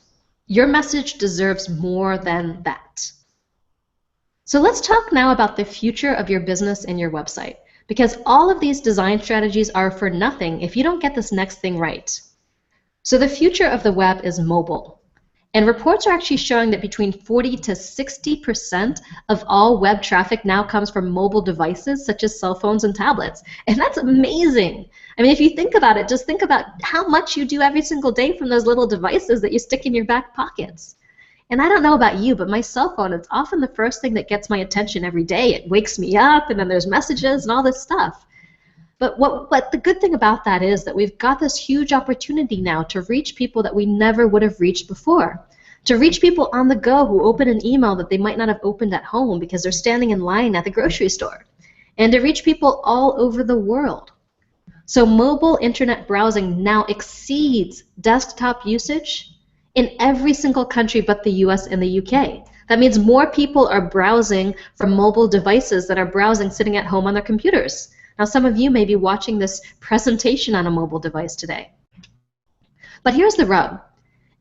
Your message deserves more than that. So let's talk now about the future of your business and your website, because all of these design strategies are for nothing if you don't get this next thing right. So the future of the web is mobile. And reports are actually showing that between 40 to 60% of all web traffic now comes from mobile devices such as cell phones and tablets. And that's amazing. I mean, if you think about it, just think about how much you do every single day from those little devices that you stick in your back pockets. And I don't know about you, but my cell phone, it's often the first thing that gets my attention every day. It wakes me up, and then there's messages and all this stuff. But what the good thing about that is that we've got this huge opportunity now to reach people that we never would have reached before. To reach people on the go who open an email that they might not have opened at home because they're standing in line at the grocery store. And to reach people all over the world. So mobile internet browsing now exceeds desktop usage in every single country but the US and the UK. That means more people are browsing from mobile devices than are browsing sitting at home on their computers. Now, some of you may be watching this presentation on a mobile device today. But here's the rub.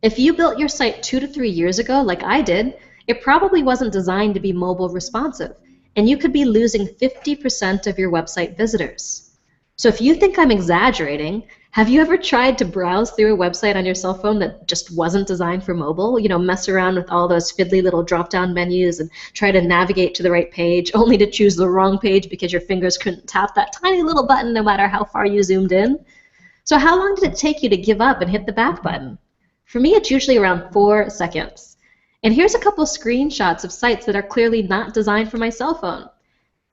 If you built your site 2 to 3 years ago, like I did, it probably wasn't designed to be mobile responsive, and you could be losing 50% of your website visitors. So if you think I'm exaggerating, have you ever tried to browse through a website on your cell phone that just wasn't designed for mobile? You know, mess around with all those fiddly little drop-down menus and try to navigate to the right page, only to choose the wrong page because your fingers couldn't tap that tiny little button no matter how far you zoomed in? So how long did it take you to give up and hit the back button? For me, it's usually around 4 seconds. And here's a couple screenshots of sites that are clearly not designed for my cell phone.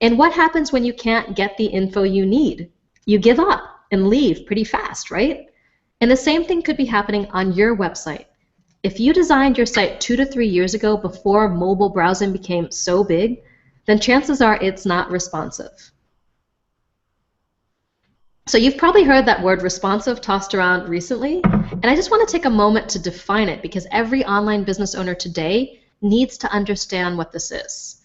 And what happens when you can't get the info you need? You give up and leave pretty fast, right? And the same thing could be happening on your website. If you designed your site 2 to 3 years ago before mobile browsing became so big, then chances are it's not responsive. So you've probably heard that word responsive tossed around recently, and I just want to take a moment to define it because every online business owner today needs to understand what this is.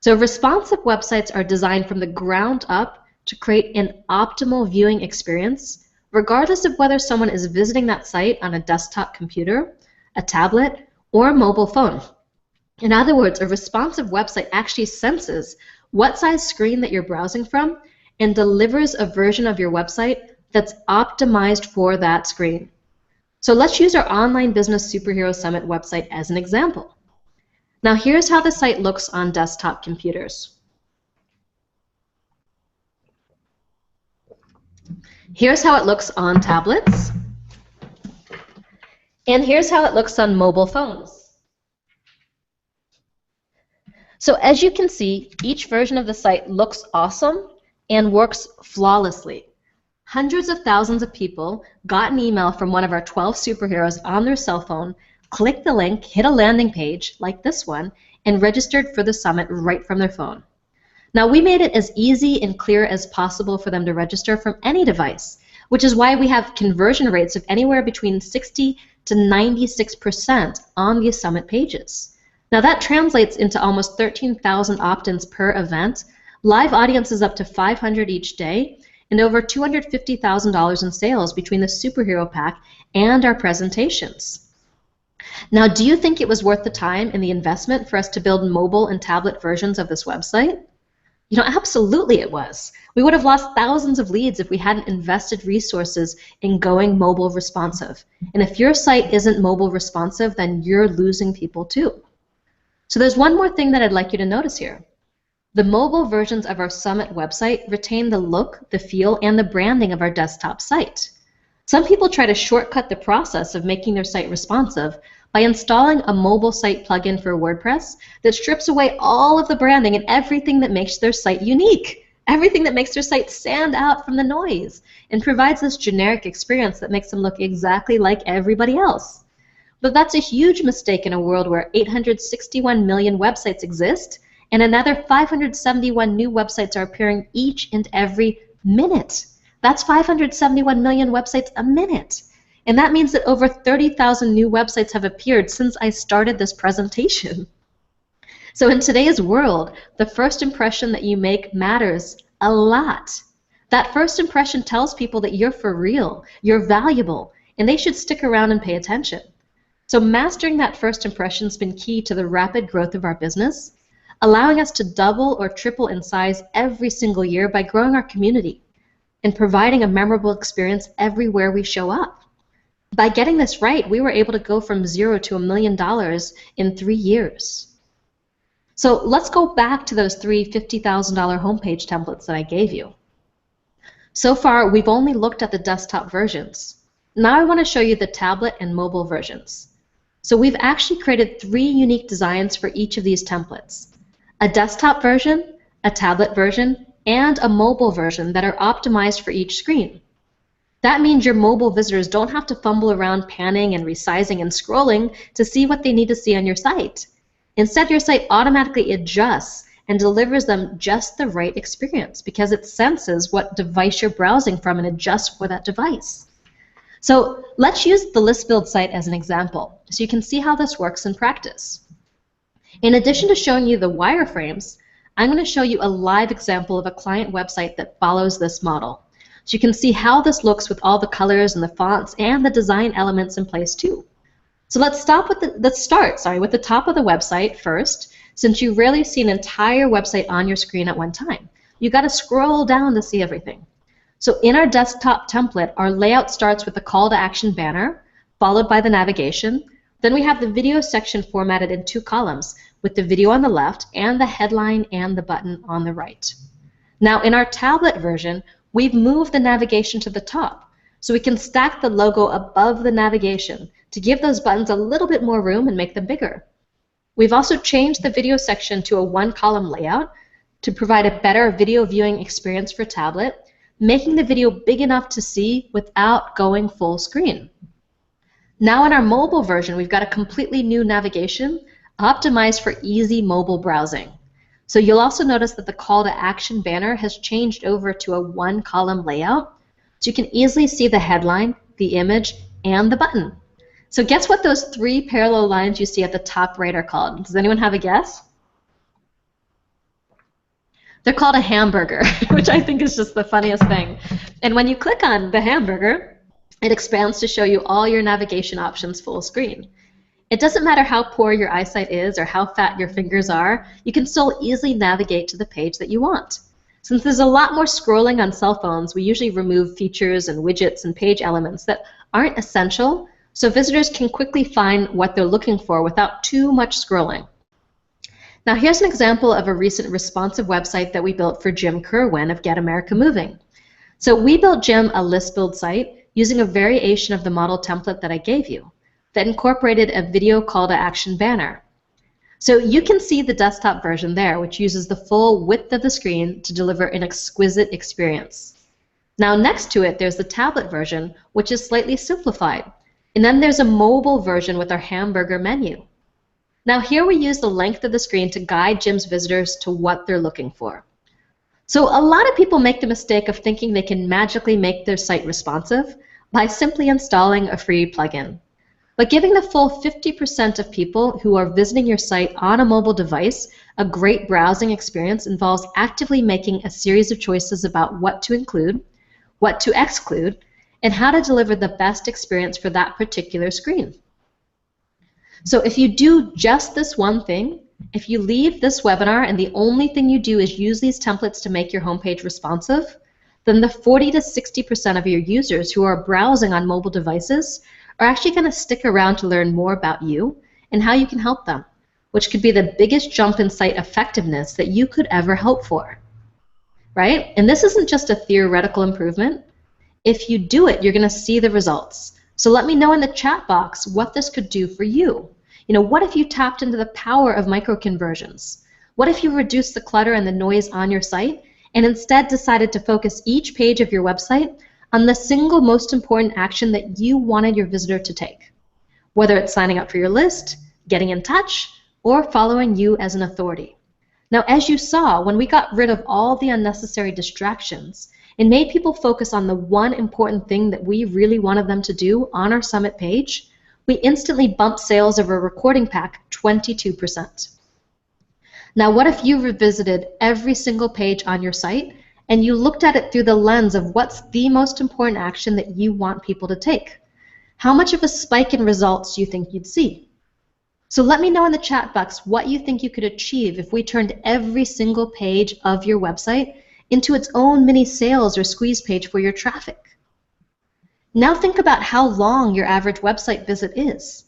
So responsive websites are designed from the ground up to create an optimal viewing experience, regardless of whether someone is visiting that site on a desktop computer, a tablet, or a mobile phone. In other words, a responsive website actually senses what size screen that you're browsing from and delivers a version of your website that's optimized for that screen. So let's use our Online Business Superhero Summit website as an example. Now here's how the site looks on desktop computers. Here's how it looks on tablets. And here's how it looks on mobile phones. So as you can see, each version of the site looks awesome and works flawlessly. Hundreds of thousands of people got an email from one of our 12 superheroes on their cell phone, clicked the link, hit a landing page like this one, and registered for the summit right from their phone. Now, we made it as easy and clear as possible for them to register from any device, which is why we have conversion rates of anywhere between 60 to 96% on these summit pages. Now, that translates into almost 13,000 opt-ins per event, live audiences up to 500 each day, and over $250,000 in sales between the Superhero Pack and our presentations. Now, do you think it was worth the time and the investment for us to build mobile and tablet versions of this website? You know, absolutely it was. We would have lost thousands of leads if we hadn't invested resources in going mobile responsive. And if your site isn't mobile responsive, then you're losing people too. So there's one more thing that I'd like you to notice here. The mobile versions of our Summit website retain the look, the feel, and the branding of our desktop site. Some people try to shortcut the process of making their site responsive by installing a mobile site plugin for WordPress that strips away all of the branding and everything that makes their site unique, everything that makes their site stand out from the noise, and provides this generic experience that makes them look exactly like everybody else. But that's a huge mistake in a world where 861 million websites exist, and another 571 new websites are appearing each and every minute. That's 571 million websites a minute. And that means that over 30,000 new websites have appeared since I started this presentation. So in today's world, the first impression that you make matters a lot. That first impression tells people that you're for real, you're valuable, and they should stick around and pay attention. So mastering that first impression has been key to the rapid growth of our business, allowing us to double or triple in size every single year by growing our community and providing a memorable experience everywhere we show up. By getting this right, we were able to go from $0 to $1 million in 3 years. So let's go back to those three $50,000 homepage templates that I gave you. So far, we've only looked at the desktop versions. Now I want to show you the tablet and mobile versions. So we've actually created 3 unique designs for each of these templates: a desktop version, a tablet version, and a mobile version that are optimized for each screen. That means your mobile visitors don't have to fumble around panning and resizing and scrolling to see what they need to see on your site. Instead, your site automatically adjusts and delivers them just the right experience because it senses what device you're browsing from and adjusts for that device. So let's use the list build site as an example so you can see how this works in practice. In addition to showing you the wireframes, I'm going to show you a live example of a client website that follows this model. So you can see how this looks with all the colors and the fonts and the design elements in place too. So let's start with the top of the website first, since you rarely see an entire website on your screen at one time. You've got to scroll down to see everything. So in our desktop template, our layout starts with the call to action banner, followed by the navigation. Then we have the video section formatted in 2 columns, with the video on the left and the headline and the button on the right. Now in our tablet version, we've moved the navigation to the top, so we can stack the logo above the navigation to give those buttons a little bit more room and make them bigger. We've also changed the video section to a 1-column layout to provide a better video viewing experience for tablet, making the video big enough to see without going full screen. Now in our mobile version, we've got a completely new navigation optimized for easy mobile browsing. So you'll also notice that the call to action banner has changed over to a 1-column layout, so you can easily see the headline, the image, and the button. So guess what those 3 parallel lines you see at the top right are called? Does anyone have a guess? They're called a hamburger, which I think is just the funniest thing. And when you click on the hamburger, it expands to show you all your navigation options full screen. It doesn't matter how poor your eyesight is or how fat your fingers are, you can still easily navigate to the page that you want. Since there's a lot more scrolling on cell phones, we usually remove features and widgets and page elements that aren't essential, so visitors can quickly find what they're looking for without too much scrolling. Now here's an example of a recent responsive website that we built for Jim Kerwin of Get America Moving. So we built Jim a list build site using a variation of the model template that I gave you that incorporated a video call to action banner. So you can see the desktop version there, which uses the full width of the screen to deliver an exquisite experience. Now next to it, there's the tablet version, which is slightly simplified. And then there's a mobile version with our hamburger menu. Now here we use the length of the screen to guide Jim's visitors to what they're looking for. So a lot of people make the mistake of thinking they can magically make their site responsive by simply installing a free plugin. But giving the full 50% of people who are visiting your site on a mobile device a great browsing experience involves actively making a series of choices about what to include, what to exclude, and how to deliver the best experience for that particular screen. So if you do just this one thing, if you leave this webinar and the only thing you do is use these templates to make your homepage responsive, then the 40 to 60% of your users who are browsing on mobile devices are actually going to stick around to learn more about you and how you can help them, which could be the biggest jump in site effectiveness that you could ever hope for, right? And this isn't just a theoretical improvement. If you do it, you're going to see the results. So let me know in the chat box what this could do for you. You know, what if you tapped into the power of micro-conversions? What if you reduced the clutter and the noise on your site and instead decided to focus each page of your website on the single most important action that you wanted your visitor to take, whether it's signing up for your list, getting in touch, or following you as an authority. Now, as you saw, when we got rid of all the unnecessary distractions and made people focus on the one important thing that we really wanted them to do on our summit page, we instantly bumped sales of our recording pack 22%. Now, what if you revisited every single page on your site and you looked at it through the lens of what's the most important action that you want people to take? How much of a spike in results do you think you'd see? So let me know in the chat box what you think you could achieve if we turned every single page of your website into its own mini sales or squeeze page for your traffic. Now think about how long your average website visit is.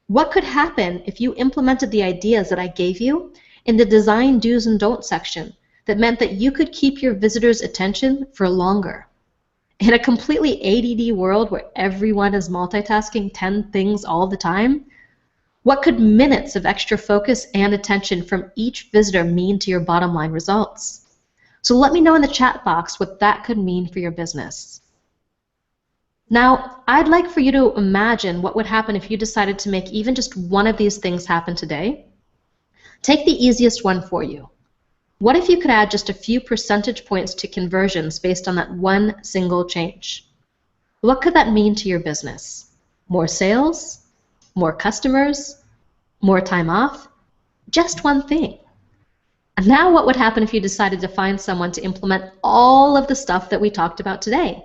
What could happen if you implemented the ideas that I gave you in the design do's and don'ts section that meant that you could keep your visitors' attention for longer? In a completely ADD world where everyone is multitasking 10 things all the time, what could minutes of extra focus and attention from each visitor mean to your bottom line results? So let me know in the chat box what that could mean for your business. Now, I'd like for you to imagine what would happen if you decided to make even just one of these things happen today. Take the easiest one for you. What if you could add just a few percentage points to conversions based on that one single change? What could that mean to your business? More sales? More customers? More time off? Just one thing. And now what would happen if you decided to find someone to implement all of the stuff that we talked about today?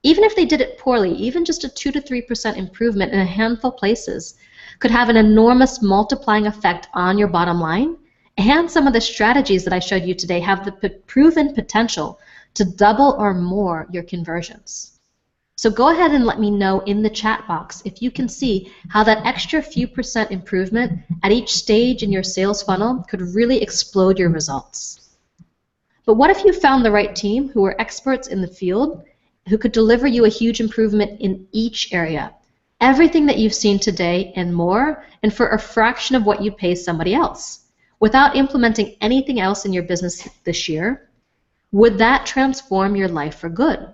Even if they did it poorly, even just a 2 to 3% improvement in a handful of places could have an enormous multiplying effect on your bottom line, and some of the strategies that I showed you today have the proven potential to double or more your conversions. So go ahead and let me know in the chat box if you can see how that extra few percent improvement at each stage in your sales funnel could really explode your results. But what if you found the right team who were experts in the field who could deliver you a huge improvement in each area? Everything that you've seen today and more, and for a fraction of what you'd pay somebody else, without implementing anything else in your business this year. Would that transform your life for good?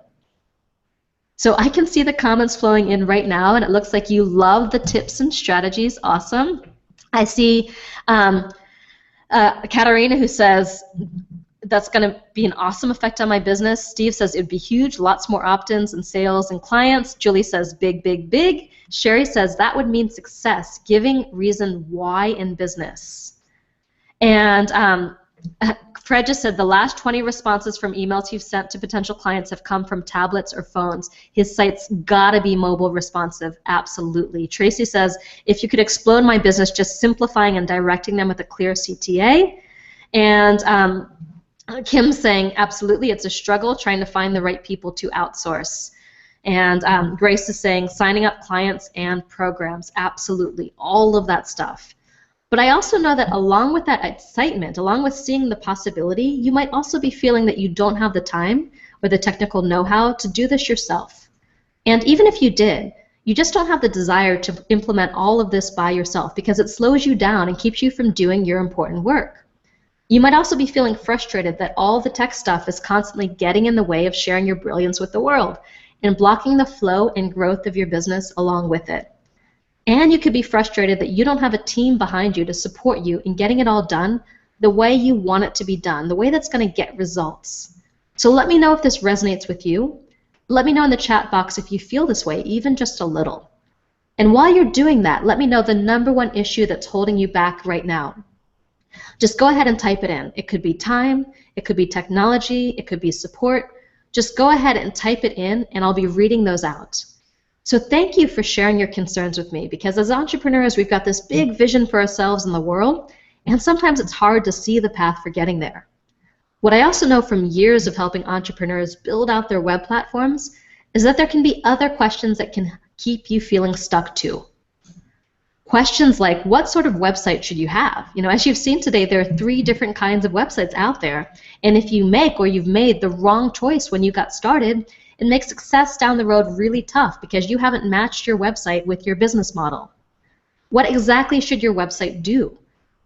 So I can see the comments flowing in right now, and it looks like you love the tips and strategies. Awesome. I see Katarina who says, that's going to be an awesome effect on my business. Steve says it would be huge, lots more opt-ins and sales and clients. Julie says big, big, big. Sherry says that would mean success, giving reason why in business. And Fred just said the last 20 responses from emails you've sent to potential clients have come from tablets or phones. His site's gotta be mobile responsive, absolutely. Tracy says, if you could explode my business, just simplifying and directing them with a clear CTA. And Kim's saying, absolutely, it's a struggle trying to find the right people to outsource. And Grace is saying, signing up clients and programs, absolutely, all of that stuff. But I also know that along with that excitement, along with seeing the possibility, you might also be feeling that you don't have the time or the technical know-how to do this yourself. And even if you did, you just don't have the desire to implement all of this by yourself because it slows you down and keeps you from doing your important work. You might also be feeling frustrated that all the tech stuff is constantly getting in the way of sharing your brilliance with the world and blocking the flow and growth of your business along with it. And you could be frustrated that you don't have a team behind you to support you in getting it all done the way you want it to be done, the way that's going to get results. So let me know if this resonates with you. Let me know in the chat box if you feel this way, even just a little. And while you're doing that, let me know the #1 issue that's holding you back right now. Just go ahead and type it in. It could be time, it could be technology, it could be support. Just go ahead and type it in, and I'll be reading those out. So thank you for sharing your concerns with me, because as entrepreneurs, we've got this big vision for ourselves in the world, and sometimes it's hard to see the path for getting there. What I also know from years of helping entrepreneurs build out their web platforms is that there can be other questions that can keep you feeling stuck too. Questions like, what sort of website should you have? You know, as you've seen today, there are 3 different kinds of websites out there, and if you make or you've made the wrong choice when you got started, it makes success down the road really tough because you haven't matched your website with your business model. What exactly should your website do?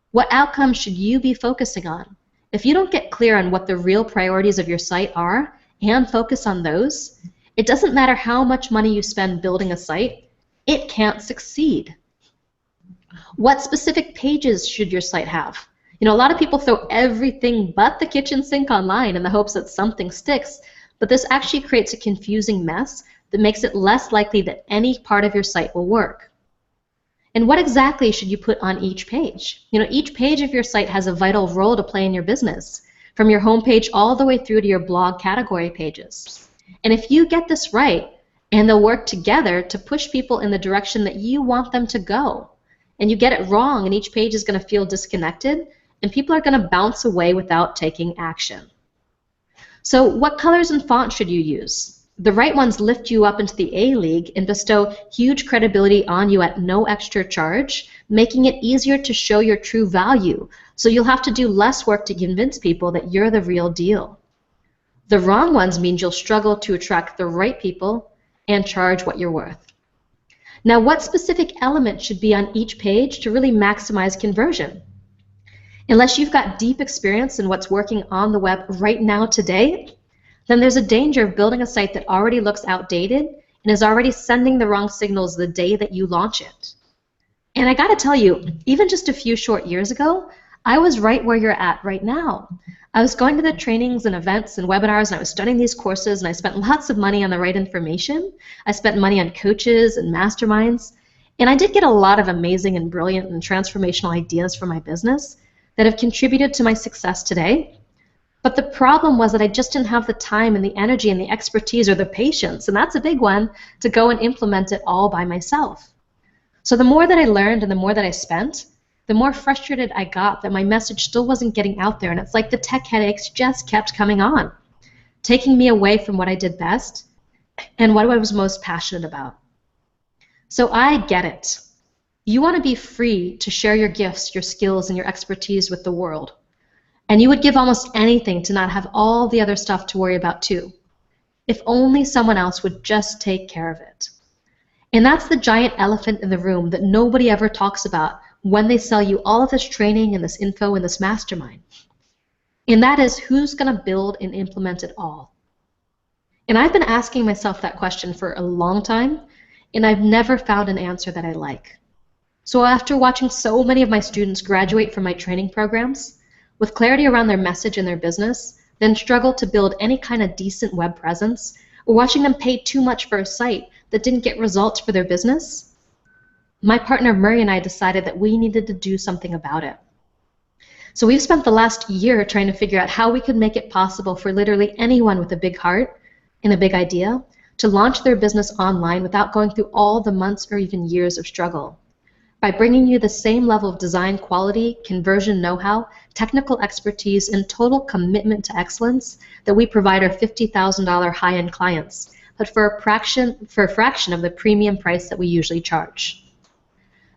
What outcomes should you be focusing on? If you don't get clear on what the real priorities of your site are and focus on those, it doesn't matter how much money you spend building a site, it can't succeed. What specific pages should your site have? You know, a lot of people throw everything but the kitchen sink online in the hopes that something sticks, but this actually creates a confusing mess that makes it less likely that any part of your site will work. And what exactly should you put on each page? You know, each page of your site has a vital role to play in your business, from your homepage all the way through to your blog category pages. And if you get this right, and they'll work together to push people in the direction that you want them to go, and you get it wrong and each page is going to feel disconnected, and people are going to bounce away without taking action. So what colors and fonts should you use? The right ones lift you up into the A league and bestow huge credibility on you at no extra charge, making it easier to show your true value, so you'll have to do less work to convince people that you're the real deal. The wrong ones means you'll struggle to attract the right people and charge what you're worth. Now, what specific element should be on each page to really maximize conversion? Unless you've got deep experience in what's working on the web right now today, then there's a danger of building a site that already looks outdated and is already sending the wrong signals the day that you launch it. And I gotta tell you, even just a few short years ago, I was right where you're at right now. I was going to the trainings and events and webinars, and I was studying these courses, and I spent lots of money on the right information. I spent money on coaches and masterminds, and I did get a lot of amazing and brilliant and transformational ideas for my business that have contributed to my success today. But the problem was that I just didn't have the time and the energy and the expertise or the patience, and that's a big one, to go and implement it all by myself. So the more that I learned and the more that I spent, the more frustrated I got that my message still wasn't getting out there, and it's like the tech headaches just kept coming on, taking me away from what I did best and what I was most passionate about. So I get it. You want to be free to share your gifts, your skills, and your expertise with the world. And you would give almost anything to not have all the other stuff to worry about too. If only someone else would just take care of it. And that's the giant elephant in the room that nobody ever talks about when they sell you all of this training and this info and this mastermind. And that is, who's going to build and implement it all? And I've been asking myself that question for a long time, and I've never found an answer that I like. So after watching so many of my students graduate from my training programs, with clarity around their message and their business, then struggle to build any kind of decent web presence, or watching them pay too much for a site that didn't get results for their business, my partner Murray and I decided that we needed to do something about it. So we've spent the last year trying to figure out how we could make it possible for literally anyone with a big heart and a big idea to launch their business online without going through all the months or even years of struggle. By bringing you the same level of design quality, conversion know-how, technical expertise, and total commitment to excellence that we provide our $50,000 high-end clients, but for a fraction of the premium price that we usually charge.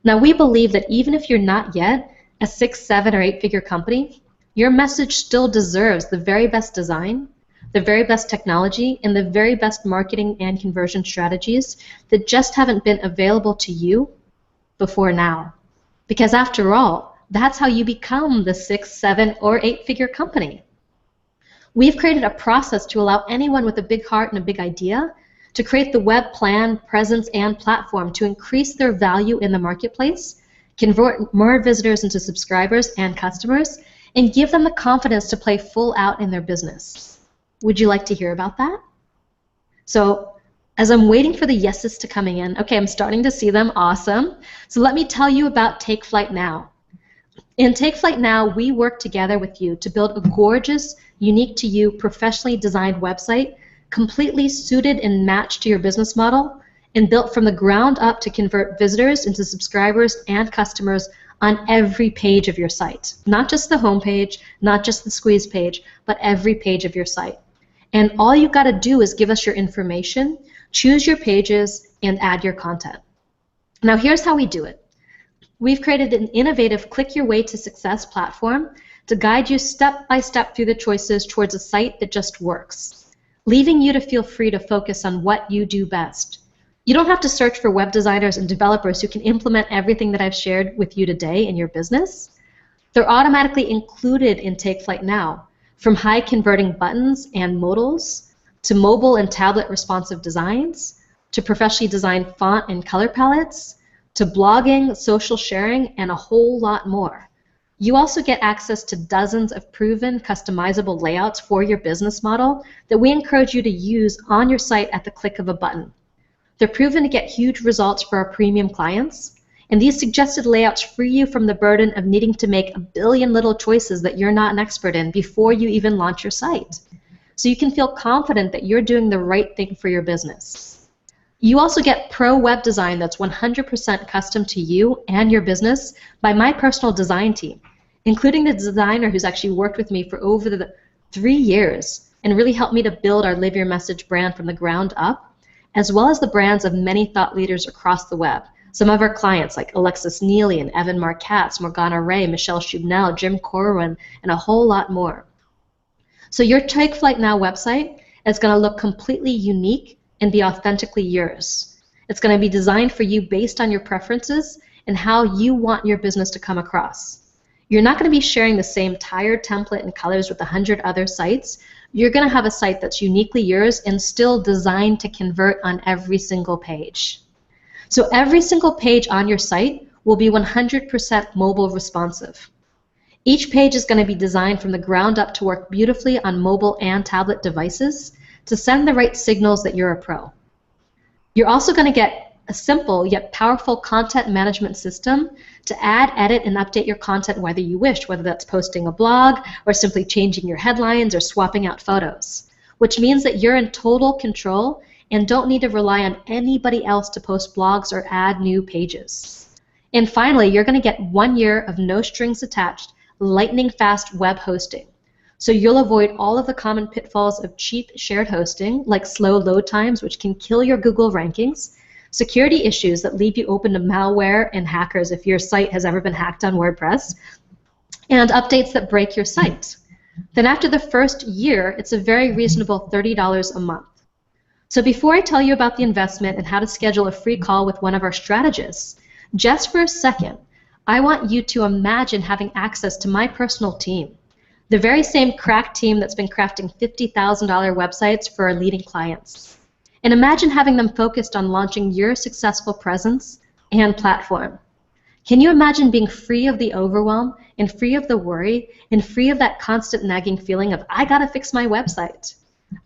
Now, we believe that even if you're not yet a 6, 7, or 8-figure company, your message still deserves the very best design, the very best technology, and the very best marketing and conversion strategies that just haven't been available to you before now. Because after all, that's how you become the 6, 7, or 8-figure company. We've created a process to allow anyone with a big heart and a big idea to create the web plan, presence, and platform to increase their value in the marketplace, convert more visitors into subscribers and customers, and give them the confidence to play full out in their business. Would you like to hear about that? So, as I'm waiting for the yeses to coming in, okay, I'm starting to see them, awesome. So let me tell you about TakeFlight Now. In TakeFlight Now, we work together with you to build a gorgeous, unique to you, professionally designed website, completely suited and matched to your business model, and built from the ground up to convert visitors into subscribers and customers on every page of your site. Not just the home page, not just the squeeze page, but every page of your site. And all you got to do is give us your information, choose your pages, and add your content. Now here's how we do it. We've created an innovative Click Your Way to Success platform to guide you step by step through the choices towards a site that just works, leaving you to feel free to focus on what you do best. You don't have to search for web designers and developers who can implement everything that I've shared with you today in your business. They're automatically included in TakeFlight Now, from high converting buttons and modals, to mobile and tablet responsive designs, to professionally designed font and color palettes, to blogging, social sharing, and a whole lot more. You also get access to dozens of proven customizable layouts for your business model that we encourage you to use on your site at the click of a button. They're proven to get huge results for our premium clients, and these suggested layouts free you from the burden of needing to make a billion little choices that you're not an expert in before you even launch your site. So you can feel confident that you're doing the right thing for your business. You also get pro web design that's 100% custom to you and your business by my personal design team, including the designer who's actually worked with me for over 3 years, and really helped me to build our Live Your Message brand from the ground up, as well as the brands of many thought leaders across the web. Some of our clients like Alexis Neely and Evan Marcatz, Morgana Ray, Michelle Schubnell, Jim Corwin, and a whole lot more. So your TakeFlight Now website is going to look completely unique and be authentically yours. It's going to be designed for you based on your preferences and how you want your business to come across. You're not going to be sharing the same tired template and colors with 100 other sites. You're going to have a site that's uniquely yours and still designed to convert on every single page. So every single page on your site will be 100% mobile responsive. Each page is going to be designed from the ground up to work beautifully on mobile and tablet devices to send the right signals that you're a pro. You're also going to get a simple yet powerful content management system to add, edit, and update your content whether you wish, whether that's posting a blog or simply changing your headlines or swapping out photos, which means that you're in total control and don't need to rely on anybody else to post blogs or add new pages. And finally, you're going to get 1 year of no strings attached, lightning fast web hosting. So you'll avoid all of the common pitfalls of cheap shared hosting, like slow load times, which can kill your Google rankings, security issues that leave you open to malware and hackers if your site has ever been hacked on WordPress, and updates that break your site. Then after the first year, it's a very reasonable $30 a month. So before I tell you about the investment and how to schedule a free call with one of our strategists, just for a second, I want you to imagine having access to my personal team, the very same crack team that's been crafting $50,000 websites for our leading clients. And imagine having them focused on launching your successful presence and platform. Can you imagine being free of the overwhelm and free of the worry and free of that constant nagging feeling of, I gotta fix my website?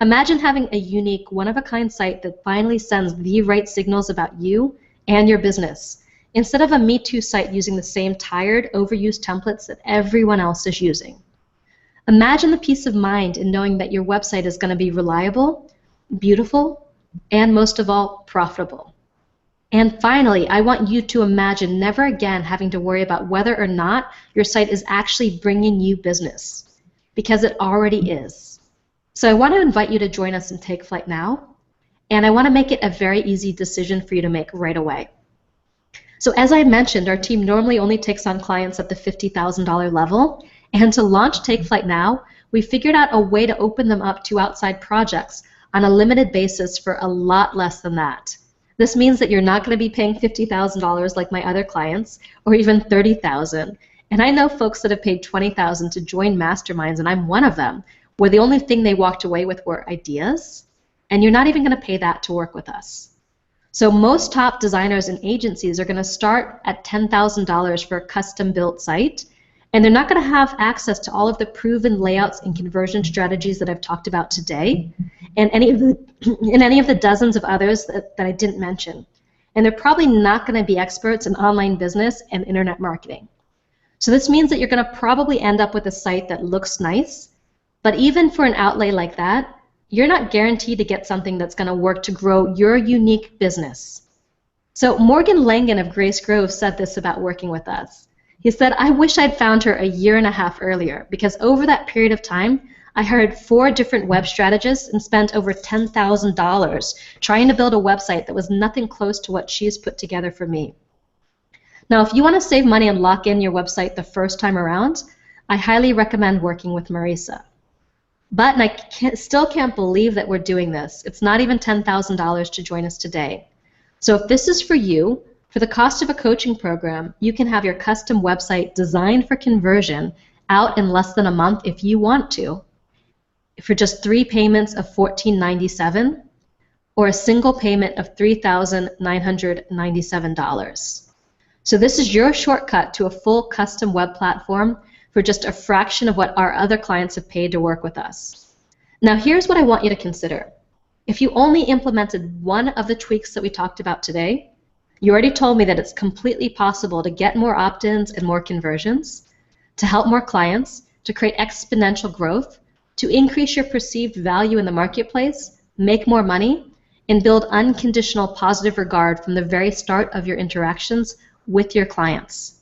Imagine having a unique, one-of-a-kind site that finally sends the right signals about you and your business, instead of a Me Too site using the same tired, overused templates that everyone else is using. Imagine the peace of mind in knowing that your website is going to be reliable, beautiful, and most of all, profitable. And finally, I want you to imagine never again having to worry about whether or not your site is actually bringing you business, because it already is. So I want to invite you to join us in TakeFlight Now, and I want to make it a very easy decision for you to make right away. So as I mentioned, our team normally only takes on clients at the $50,000 level, and to launch TakeFlight Now, we figured out a way to open them up to outside projects on a limited basis for a lot less than that. This means that you're not going to be paying $50,000 like my other clients, or even $30,000. And I know folks that have paid $20,000 to join masterminds, and I'm one of them, where the only thing they walked away with were ideas, and you're not even going to pay that to work with us. So most top designers and agencies are going to start at $10,000 for a custom-built site, and they're not going to have access to all of the proven layouts and conversion strategies that I've talked about today, and any of the dozens of others that I didn't mention. And they're probably not going to be experts in online business and internet marketing. So this means that you're going to probably end up with a site that looks nice, but even for an outlay like that, you're not guaranteed to get something that's going to work to grow your unique business. So Morgan Langan of Grace Grove said this about working with us. He said, I wish I'd found her 1.5 years earlier, because over that period of time, I hired 4 different web strategists and spent over $10,000 trying to build a website that was nothing close to what she's put together for me. Now, if you want to save money and lock in your website the first time around, I highly recommend working with Marisa. But, and I still can't believe that we're doing this. It's not even $10,000 to join us today. So if this is for you, for the cost of a coaching program, you can have your custom website designed for conversion out in less than a month if you want to, for just 3 payments of $1,497, or a single payment of $3,997. So this is your shortcut to a full custom web platform for just a fraction of what our other clients have paid to work with us. Now here's what I want you to consider. If you only implemented one of the tweaks that we talked about today, you already told me that it's completely possible to get more opt-ins and more conversions, to help more clients, to create exponential growth, to increase your perceived value in the marketplace, make more money, and build unconditional positive regard from the very start of your interactions with your clients.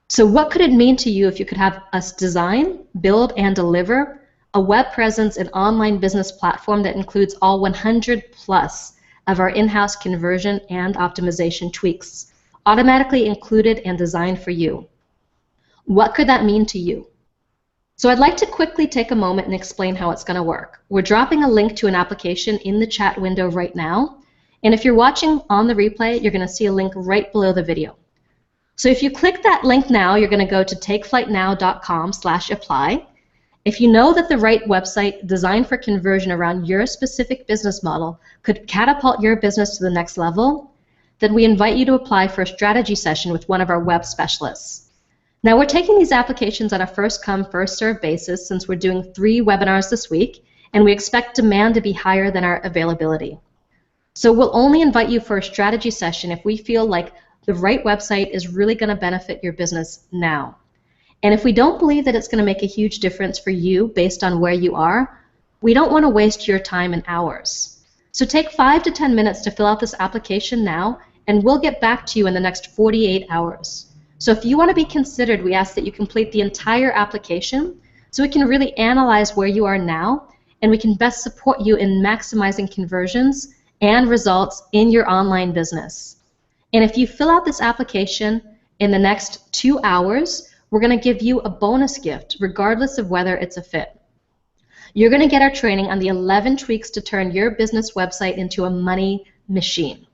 So what could it mean to you if you could have us design, build, and deliver a web presence and online business platform that includes all 100 plus of our in-house conversion and optimization tweaks, automatically included and designed for you. What could that mean to you? So I'd like to quickly take a moment and explain how it's going to work. We're dropping a link to an application in the chat window right now, and if you're watching on the replay, you're going to see a link right below the video. So if you click that link now, you're going to go to takeflightnow.com/apply. If you know that the right website designed for conversion around your specific business model could catapult your business to the next level, then we invite you to apply for a strategy session with one of our web specialists. Now, we're taking these applications on a first-come, first-served basis since we're doing 3 webinars this week, and we expect demand to be higher than our availability. So we'll only invite you for a strategy session if we feel like the right website is really going to benefit your business now. And if we don't believe that it's going to make a huge difference for you based on where you are, we don't want to waste your time and hours. So take 5 to 10 minutes to fill out this application now, and we'll get back to you in the next 48 hours. So if you want to be considered, we ask that you complete the entire application so we can really analyze where you are now, and we can best support you in maximizing conversions and results in your online business. And if you fill out this application in the next 2 hours, we're going to give you a bonus gift, regardless of whether it's a fit. You're going to get our training on the 11 tweaks to turn your business website into a money machine.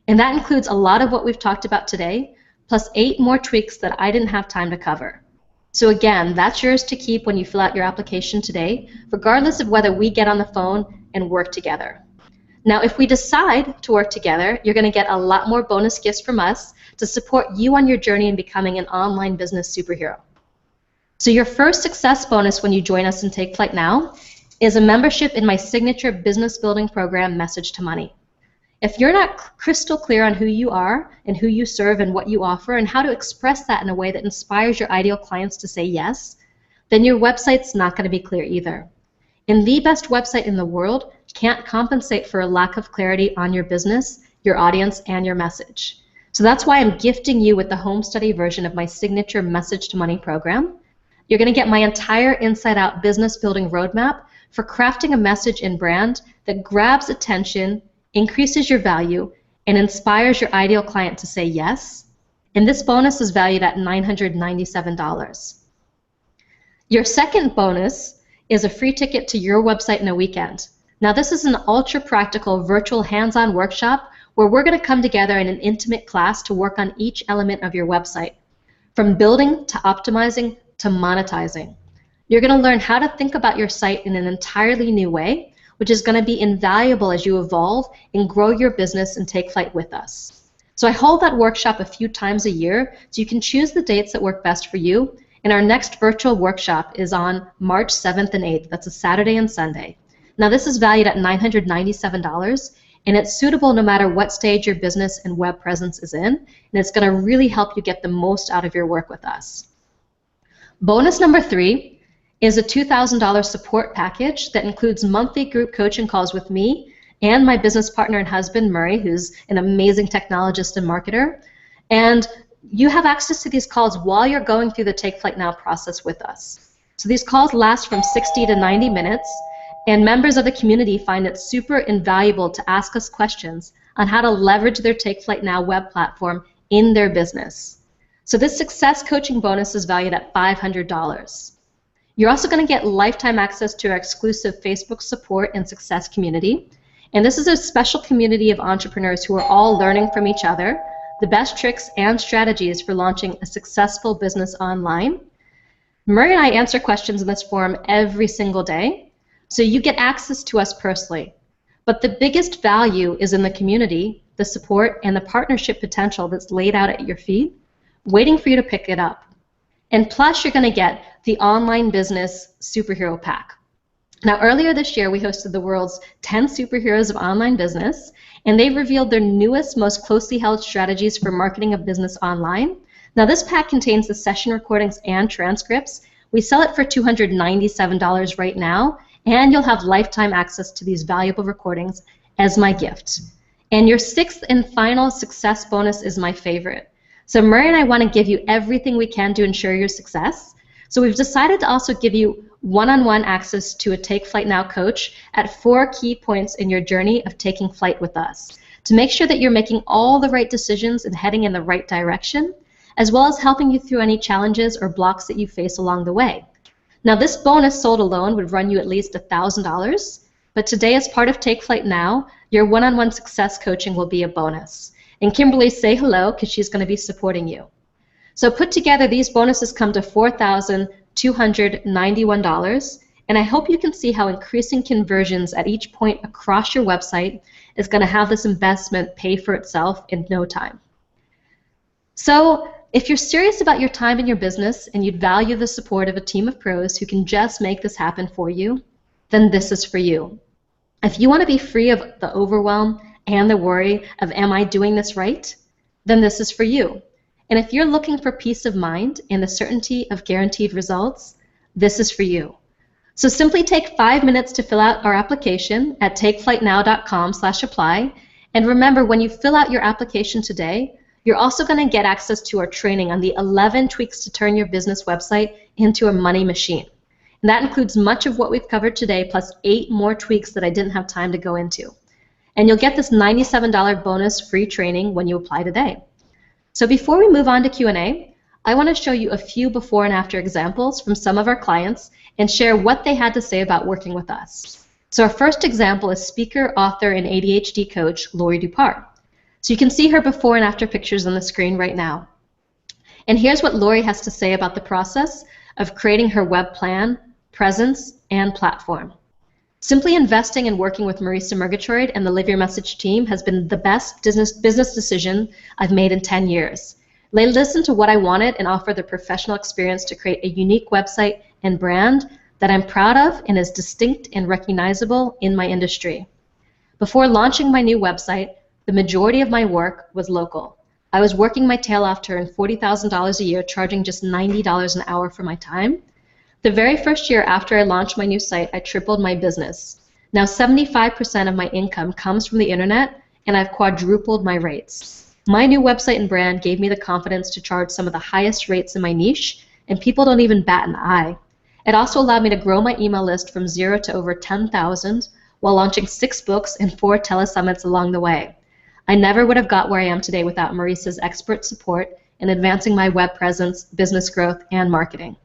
And that includes a lot of what we've talked about today, plus 8 more tweaks that I didn't have time to cover. So again, that's yours to keep when you fill out your application today, regardless of whether we get on the phone and work together. Now, if we decide to work together, you're going to get a lot more bonus gifts from us to support you on your journey in becoming an online business superhero. So your first success bonus when you join us in TakeFlight Now is a membership in my signature business building program, Message to Money. If you're not crystal clear on who you are and who you serve and what you offer and how to express that in a way that inspires your ideal clients to say yes, then your website's not going to be clear either. And the best website in the world can't compensate for a lack of clarity on your business, your audience, and your message. So that's why I'm gifting you with the home study version of my signature Message to Money program. You're going to get my entire inside-out business building roadmap for crafting a message and brand that grabs attention, increases your value, and inspires your ideal client to say yes. And this bonus is valued at $997. Your second bonus is a free ticket to your website in a weekend. Now, this is an ultra-practical virtual hands-on workshop where we're going to come together in an intimate class to work on each element of your website, from building to optimizing to monetizing. You're going to learn how to think about your site in an entirely new way, which is going to be invaluable as you evolve and grow your business and take flight with us. So I hold that workshop a few times a year, so you can choose the dates that work best for you. And our next virtual workshop is on March 7th and 8th. That's a Saturday and Sunday. Now, this is valued at $997, and it's suitable no matter what stage your business and web presence is in, and it's going to really help you get the most out of your work with us. Bonus number 3 is a $2,000 support package that includes monthly group coaching calls with me and my business partner and husband, Murray, who's an amazing technologist and marketer. And you have access to these calls while you're going through the Take Flight Now process with us. So these calls last from 60 to 90 minutes, and members of the community find it super invaluable to ask us questions on how to leverage their Take Flight Now web platform in their business. So this success coaching bonus is valued at $500. You're also going to get lifetime access to our exclusive Facebook support and success community. And this is a special community of entrepreneurs who are all learning from each other the best tricks and strategies for launching a successful business online. Murray and I answer questions in this forum every single day, so you get access to us personally. But the biggest value is in the community, the support, and the partnership potential that's laid out at your feet, waiting for you to pick it up. And plus, you're going to get the Online Business Superhero Pack. Now, earlier this year, we hosted the world's 10 superheroes of online business, and they revealed their newest, most closely held strategies for marketing a business online. Now, this pack contains the session recordings and transcripts. We sell it for $297 right now, and you'll have lifetime access to these valuable recordings as my gift. And your 6th and final success bonus is my favorite. So Murray and I want to give you everything we can to ensure your success. So we've decided to also give you one-on-one access to a Take Flight Now coach at 4 key points in your journey of taking flight with us to make sure that you're making all the right decisions and heading in the right direction, as well as helping you through any challenges or blocks that you face along the way. Now, this bonus sold alone would run you at least $1,000, but today, as part of Take Flight Now, your one-on-one success coaching will be a bonus. And Kimberly, say hello, because she's going to be supporting you. So put together, these bonuses come to $4,291, and I hope you can see how increasing conversions at each point across your website is going to have this investment pay for itself in no time. So if you're serious about your time in your business and you'd value the support of a team of pros who can just make this happen for you, then this is for you. If you want to be free of the overwhelm and the worry of, am I doing this right? Then this is for you. And if you're looking for peace of mind and the certainty of guaranteed results, this is for you. So simply take 5 minutes to fill out our application at takeflightnow.com/apply. And remember, when you fill out your application today, you're also going to get access to our training on the 11 tweaks to turn your business website into a money machine. And that includes much of what we've covered today, plus 8 more tweaks that I didn't have time to go into. And you'll get this $97 bonus free training when you apply today. So before we move on to Q&A, I want to show you a few before and after examples from some of our clients and share what they had to say about working with us. So our first example is speaker, author, and ADHD coach, Lori Dupart. So you can see her before and after pictures on the screen right now. And here's what Lori has to say about the process of creating her web plan, presence, and platform. Simply investing and working with Marisa Murgatroyd and the Live Your Message team has been the best business decision I've made in 10 years. They listened to what I wanted and offered the professional experience to create a unique website and brand that I'm proud of and is distinct and recognizable in my industry. Before launching my new website, the majority of my work was local. I was working my tail off to earn $40,000 a year, charging just $90 an hour for my time. The very first year after I launched my new site, I tripled my business. Now 75% of my income comes from the internet, and I've quadrupled my rates. My new website and brand gave me the confidence to charge some of the highest rates in my niche, and people don't even bat an eye. It also allowed me to grow my email list from 0 to over 10,000 while launching 6 books and 4 telesummits along the way. I never would have got where I am today without Marisa's expert support in advancing my web presence, business growth, and marketing.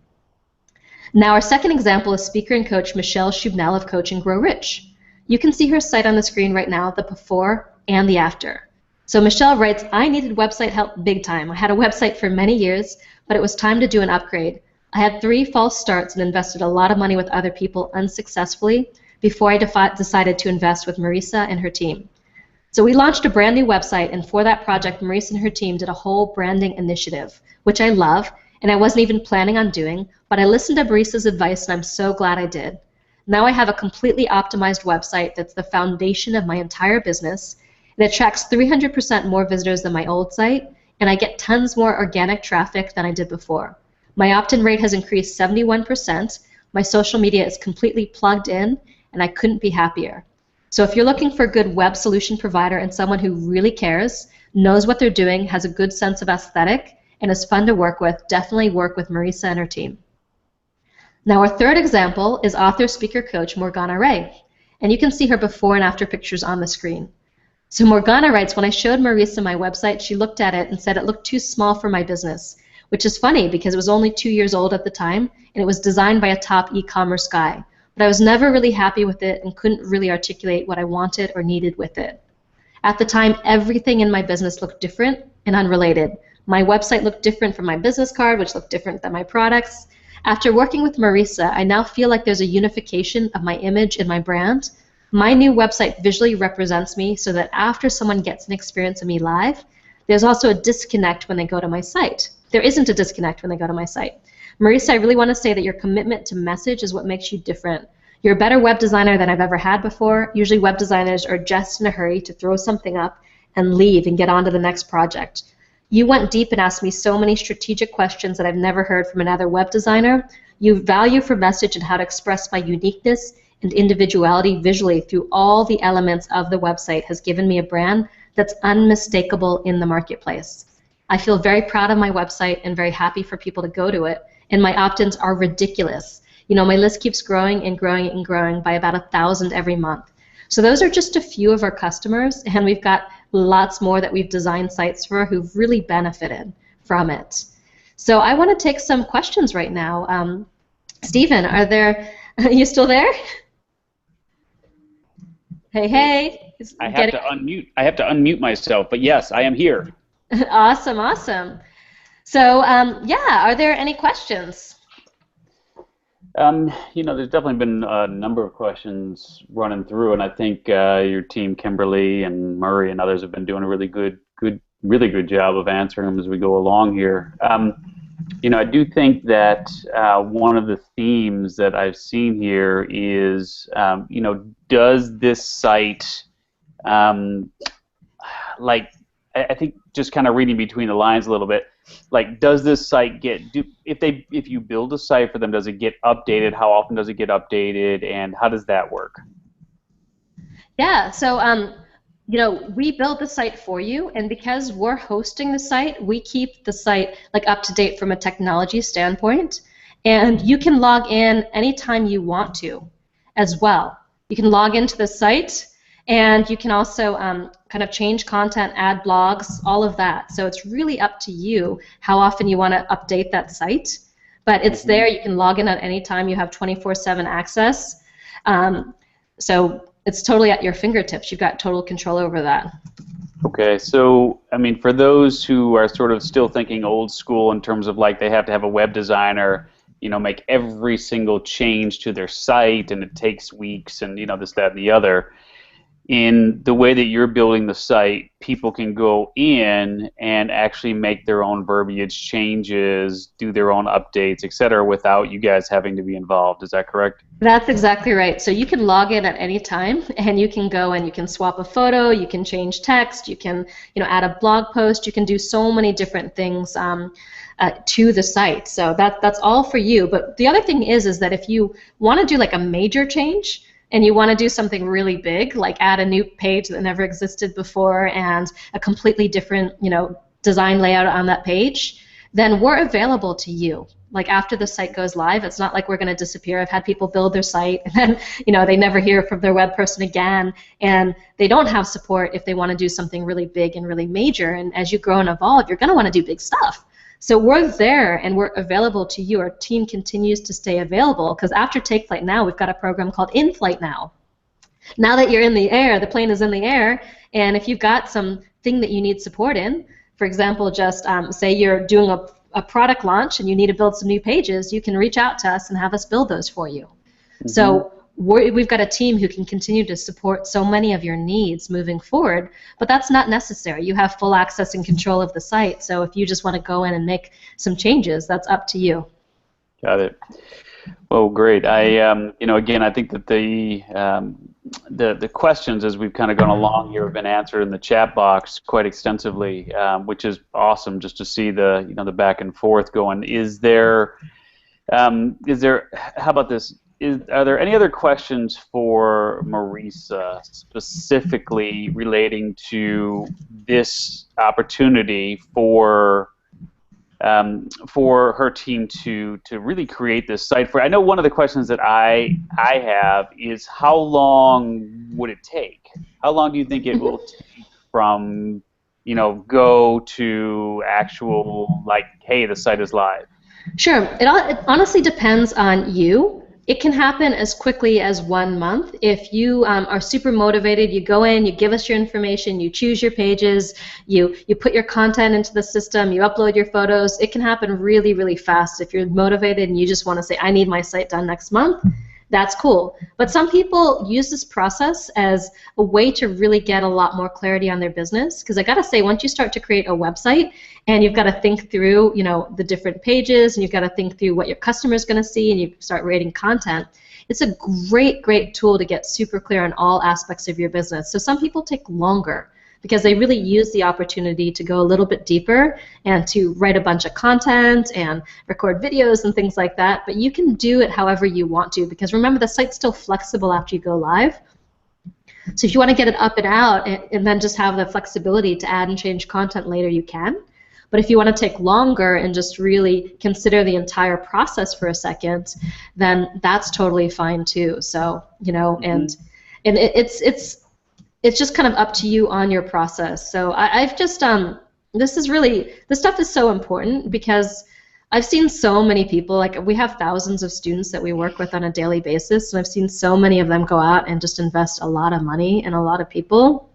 Now our second example is speaker and coach Michelle Schubnell of Coach and Grow Rich. You can see her site on the screen right now, the before and the after. So Michelle writes, I needed website help big time. I had a website for many years, but it was time to do an upgrade. I had 3 false starts and invested a lot of money with other people unsuccessfully before I decided to invest with Marisa and her team. So we launched a brand new website, and for that project, Marisa and her team did a whole branding initiative, which I love, and I wasn't even planning on doing, but I listened to Marisa's advice, and I'm so glad I did. Now I have a completely optimized website that's the foundation of my entire business. It attracts 300% more visitors than my old site, and I get tons more organic traffic than I did before. My opt-in rate has increased 71%, my social media is completely plugged in, and I couldn't be happier. So if you're looking for a good web solution provider and someone who really cares, knows what they're doing, has a good sense of aesthetic, and is fun to work with, definitely work with Marisa and her team. Now our third example is author, speaker, coach Morgana Ray. And you can see her before and after pictures on the screen. So Morgana writes, when I showed Marisa my website, she looked at it and said it looked too small for my business, which is funny because it was only 2 years old at the time, and it was designed by a top e-commerce guy. But I was never really happy with it and couldn't really articulate what I wanted or needed with it. At the time, everything in my business looked different and unrelated. My website looked different from my business card, which looked different than my products. After working with Marisa, I now feel like there's a unification of my image and my brand. My new website visually represents me so that after someone gets an experience of me live, there's also a disconnect when they go to my site. There isn't a disconnect when they go to my site. Marisa, I really want to say that your commitment to message is what makes you different. You're a better web designer than I've ever had before. Usually web designers are just in a hurry to throw something up and leave and get on to the next project. You went deep and asked me so many strategic questions that I've never heard from another web designer. You value for message and how to express my uniqueness and individuality visually through all the elements of the website has given me a brand that's unmistakable in the marketplace. I feel very proud of my website and very happy for people to go to it, and my opt-ins are ridiculous. My list keeps growing and growing and growing by about 1,000 every month. So those are just a few of our customers, and we've got lots more that we've designed sites for who've really benefited from it. So I want to take some questions right now. Stephen, are you still there? Hey. I have to unmute myself, but yes, I am here. Awesome, awesome. So, yeah, are there any questions? There's definitely been a number of questions running through, and I think your team, Kimberly and Murray and others, have been doing a really good job of answering them as we go along here. I do think that one of the themes that I've seen here is, does this site, I think just kind of reading between the lines a little bit, does this site if you build a site for them, does it get updated? How often does it get updated, and how does that work? Yeah, so we build the site for you, and because we're hosting the site, we keep the site up to date from a technology standpoint, and you can log in anytime you want to as well. You can log into the site, and you can also kind of change content, add blogs, all of that. So it's really up to you how often you want to update that site, but it's there. You can log in at any time. You have 24/7 access. So it's totally at your fingertips. You've got total control over that. Okay, so for those who are sort of still thinking old school in terms of they have to have a web designer, make every single change to their site, and it takes weeks, and this, that, and the other. In the way that you're building the site, people can go in and actually make their own verbiage changes, do their own updates, etc., without you guys having to be involved. Is that correct? That's exactly right. So you can log in at any time, and you can go and you can swap a photo, you can change text, you can add a blog post, you can do so many different things to the site. So that's all for you. But the other thing is that if you want to do a major change, and you want to do something really big, like add a new page that never existed before and a completely different, design layout on that page, then we're available to you. After the site goes live, it's not like we're going to disappear. I've had people build their site and then, they never hear from their web person again, and they don't have support if they want to do something really big and really major. And as you grow and evolve, you're going to want to do big stuff. So we're there and we're available to you. Our team continues to stay available because after TakeFlight Now, we've got a program called In-Flight Now. Now that you're in the air, the plane is in the air, and if you've got something that you need support in, for example, just say you're doing a product launch and you need to build some new pages, you can reach out to us and have us build those for you. So we've got a team who can continue to support so many of your needs moving forward, but that's not necessary. You have full access and control of the site, so if you just want to go in and make some changes, that's up to you. Got it. Well, great. Again, I think that the questions as we've kind of gone along here have been answered in the chat box quite extensively, which is awesome just to see the back and forth going. How about this? Are there any other questions for Marisa specifically relating to this opportunity for her team to really create this site for? I know one of the questions that I have is how long would it take? How long do you think it will take from go to actual hey, the site is live? Sure. It honestly depends on you. It can happen as quickly as 1 month. If you are super motivated, you go in, you give us your information, you choose your pages, you put your content into the system, you upload your photos. It can happen really, really fast. If you're motivated and you just want to say, I need my site done next month, that's cool. But some people use this process as a way to really get a lot more clarity on their business. Because I got to say, once you start to create a website and you've got to think through, the different pages, and you've got to think through what your customer's going to see, and you start rating content, it's a great, great tool to get super clear on all aspects of your business. So some people take longer because they really use the opportunity to go a little bit deeper and to write a bunch of content and record videos and things like that. But you can do it however you want to, because remember, the site's still flexible after you go live. So if you want to get it up and out and then just have the flexibility to add and change content later, you can. But if you want to take longer and just really consider the entire process for a second, then that's totally fine too. So, and it's just kind of up to you on your process. So I've just this stuff is so important because I've seen so many people, like we have thousands of students that we work with on a daily basis, and I've seen so many of them go out and just invest a lot of money in a lot of people.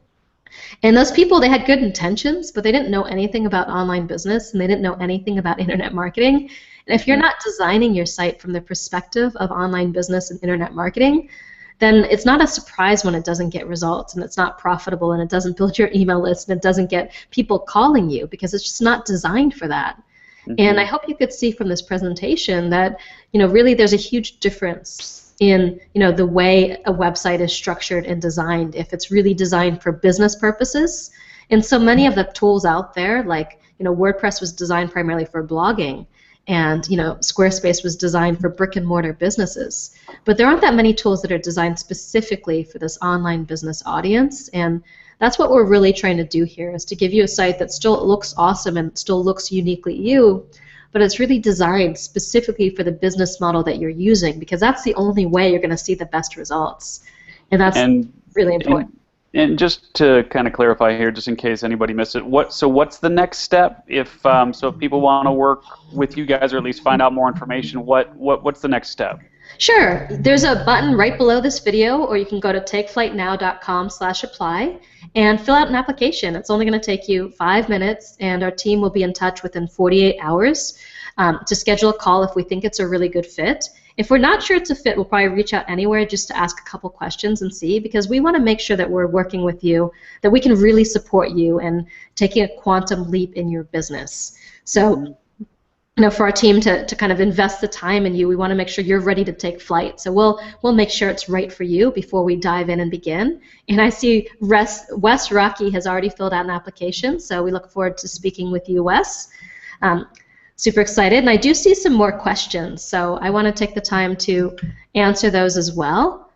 And those people, they had good intentions, but they didn't know anything about online business, and they didn't know anything about internet marketing. And if you're not designing your site from the perspective of online business and internet marketing, then it's not a surprise when it doesn't get results, and it's not profitable, and it doesn't build your email list, and it doesn't get people calling you, because it's just not designed for that. And I hope you could see from this presentation that, really there's a huge difference in, the way a website is structured and designed, if it's really designed for business purposes. And so many of the tools out there, like, WordPress was designed primarily for blogging, and, Squarespace was designed for brick and mortar businesses. But there aren't that many tools that are designed specifically for this online business audience, and that's what we're really trying to do here, is to give you a site that still looks awesome and still looks uniquely you, but it's really designed specifically for the business model that you're using, because that's the only way you're going to see the best results. And that's really important. And just to kind of clarify here, just in case anybody missed it, what's the next step if if people want to work with you guys, or at least find out more information, what's the next step? Sure. There's a button right below this video, or you can go to takeflightnow.com/apply and fill out an application. It's only going to take you 5 minutes, and our team will be in touch within 48 hours to schedule a call if we think it's a really good fit. If we're not sure it's a fit, we'll probably reach out anywhere just to ask a couple questions and see, because we want to make sure that we're working with you, that we can really support you in taking a quantum leap in your business. So, for our team to kind of invest the time in you, we want to make sure you're ready to take flight. So we'll make sure it's right for you before we dive in and begin. And I see Wes Rocky has already filled out an application, so we look forward to speaking with you, Wes. Super excited. And I do see some more questions, so I want to take the time to answer those as well.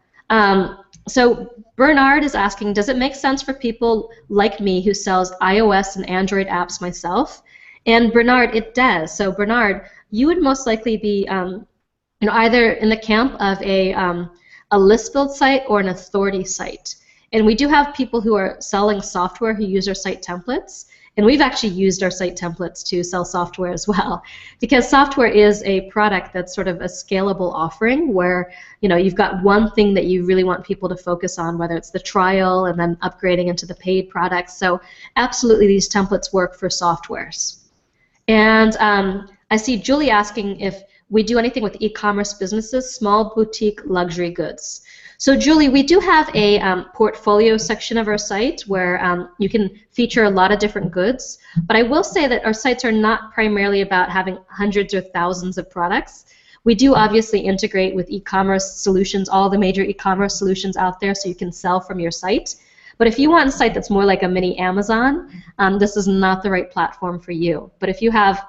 So Bernard is asking, does it make sense for people like me who sells iOS and Android apps myself? And Bernard, it does. So Bernard, you would most likely be either in the camp of a list build site or an authority site. And we do have people who are selling software who use our site templates. And we've actually used our site templates to sell software as well, because software is a product that's sort of a scalable offering where you've got one thing that you really want people to focus on, whether it's the trial and then upgrading into the paid products. So absolutely, these templates work for softwares. And I see Julie asking if we do anything with e-commerce businesses, small boutique luxury goods. So Julie, we do have a portfolio section of our site where you can feature a lot of different goods, but I will say that our sites are not primarily about having hundreds or thousands of products. We do obviously integrate with e-commerce solutions, all the major e-commerce solutions out there, so you can sell from your site. But if you want a site that's more like a mini Amazon, this is not the right platform for you. But if you have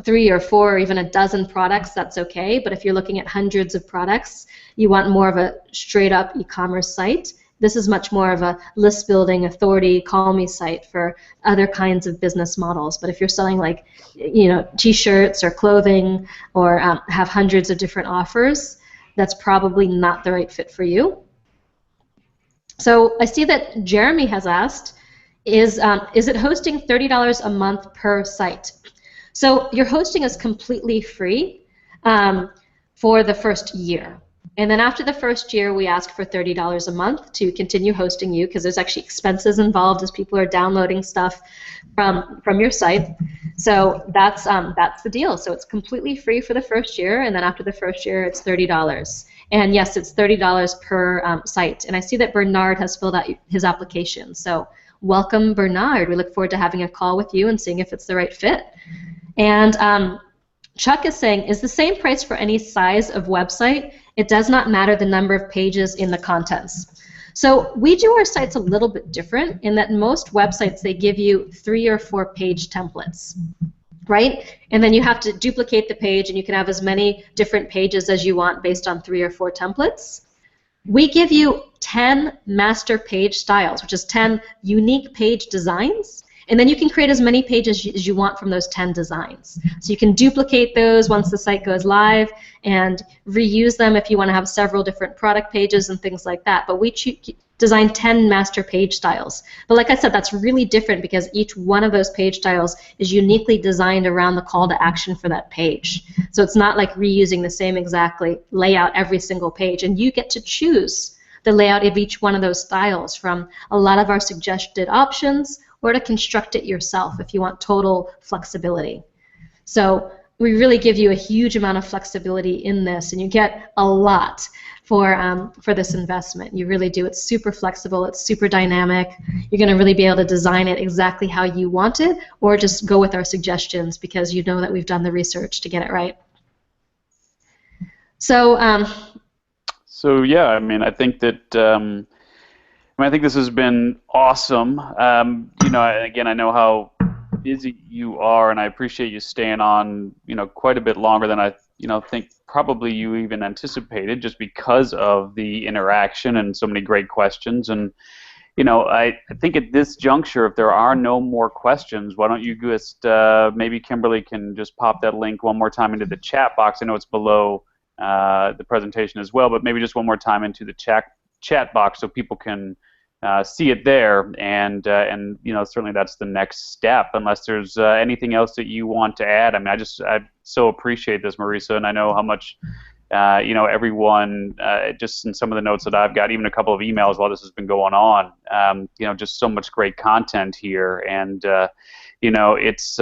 3 or 4 or even a dozen products, that's okay. But if you're looking at hundreds of products, you want more of a straight up e-commerce site. This is much more of a list building, authority, call me site for other kinds of business models. But if you're selling like, t-shirts or clothing or have hundreds of different offers, that's probably not the right fit for you. So I see that Jeremy has asked, is it hosting $30 a month per site? So your hosting is completely free for the first year. And then after the first year, we ask for $30 a month to continue hosting you, because there's actually expenses involved as people are downloading stuff from your site. So that's the deal. So it's completely free for the first year, and then after the first year, it's $30. And yes, it's $30 per site. And I see that Bernard has filled out his application. So welcome, Bernard. We look forward to having a call with you and seeing if it's the right fit. And Chuck is saying, is the same price for any size of website? It does not matter the number of pages in the contents. So we do our sites a little bit different in that most websites, they give you 3 or 4 page templates, right? And then you have to duplicate the page, and you can have as many different pages as you want based on 3 or 4 templates. We give you 10 master page styles, which is 10 unique page designs, And then you can create as many pages as you want from those 10 designs. So you can duplicate those once the site goes live and reuse them if you want to have several different product pages and things like that. But we design 10 master page styles. But like I said, that's really different because each one of those page styles is uniquely designed around the call to action for that page. So it's not like reusing the same exactly layout every single page, and you get to choose the layout of each one of those styles from a lot of our suggested options, or to construct it yourself if you want total flexibility. So we really give you a huge amount of flexibility in this, and you get a lot for this investment. You really do. It's super flexible. It's super dynamic. You're going to really be able to design it exactly how you want it, or just go with our suggestions because you know that we've done the research to get it right. So yeah, I mean, I think that I think this has been awesome. You know, again, I know how busy you are, and I appreciate you staying on, you know, quite a bit longer than I, you know, think probably you even anticipated, just because of the interaction and so many great questions. And you know, I think at this juncture, if there are no more questions, why don't you just maybe Kimberly can just pop that link one more time into the chat box. I know it's below the presentation as well, but maybe just one more time into the chat box so people can see it there, and you know, certainly that's the next step. Unless there's anything else that you want to add. I mean, I so appreciate this, Marisa, and I know how much you know, everyone, just in some of the notes that I've got, even a couple of emails while this has been going on. You know, just so much great content here, and you know, it's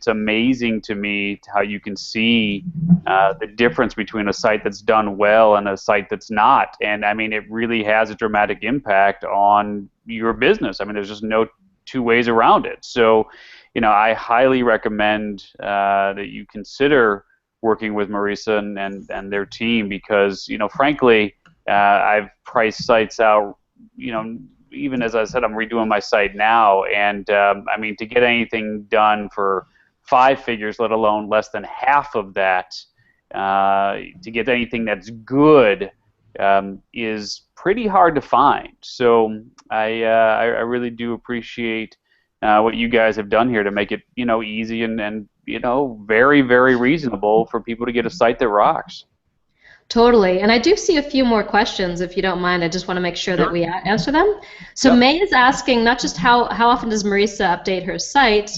amazing to me how you can see the difference between a site that's done well and a site that's not. And I mean, it really has a dramatic impact on your business. I mean, there's just no two ways around it. So, you know, I highly recommend that you consider working with Marisa and their team, because, you know, frankly, I've priced sites out, you know, even as I said, I'm redoing my site now, and I mean, to get anything done for 5 figures, let alone less than half of that, to get anything that's good, is pretty hard to find. So I really do appreciate what you guys have done here to make it, you know, easy and you know, very, very reasonable for people to get a site that rocks. Totally. And I do see a few more questions, if you don't mind. I just want to make sure that we answer them. So Yep. May is asking not just how often does Marisa update her site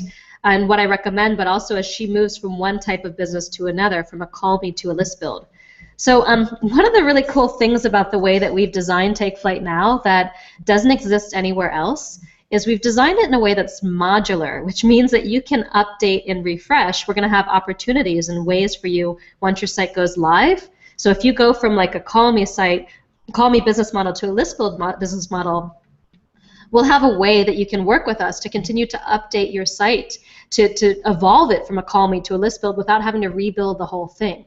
and what I recommend, but also as she moves from one type of business to another, from a call me to a list build. So one of the really cool things about the way that we've designed TakeFlight now that doesn't exist anywhere else is we've designed it in a way that's modular, which means that you can update and refresh. We're going to have opportunities and ways for you once your site goes live. So if you go from like a call me business model to a list build business model, we'll have a way that you can work with us to continue to update your site, to evolve it from a call me to a list build without having to rebuild the whole thing.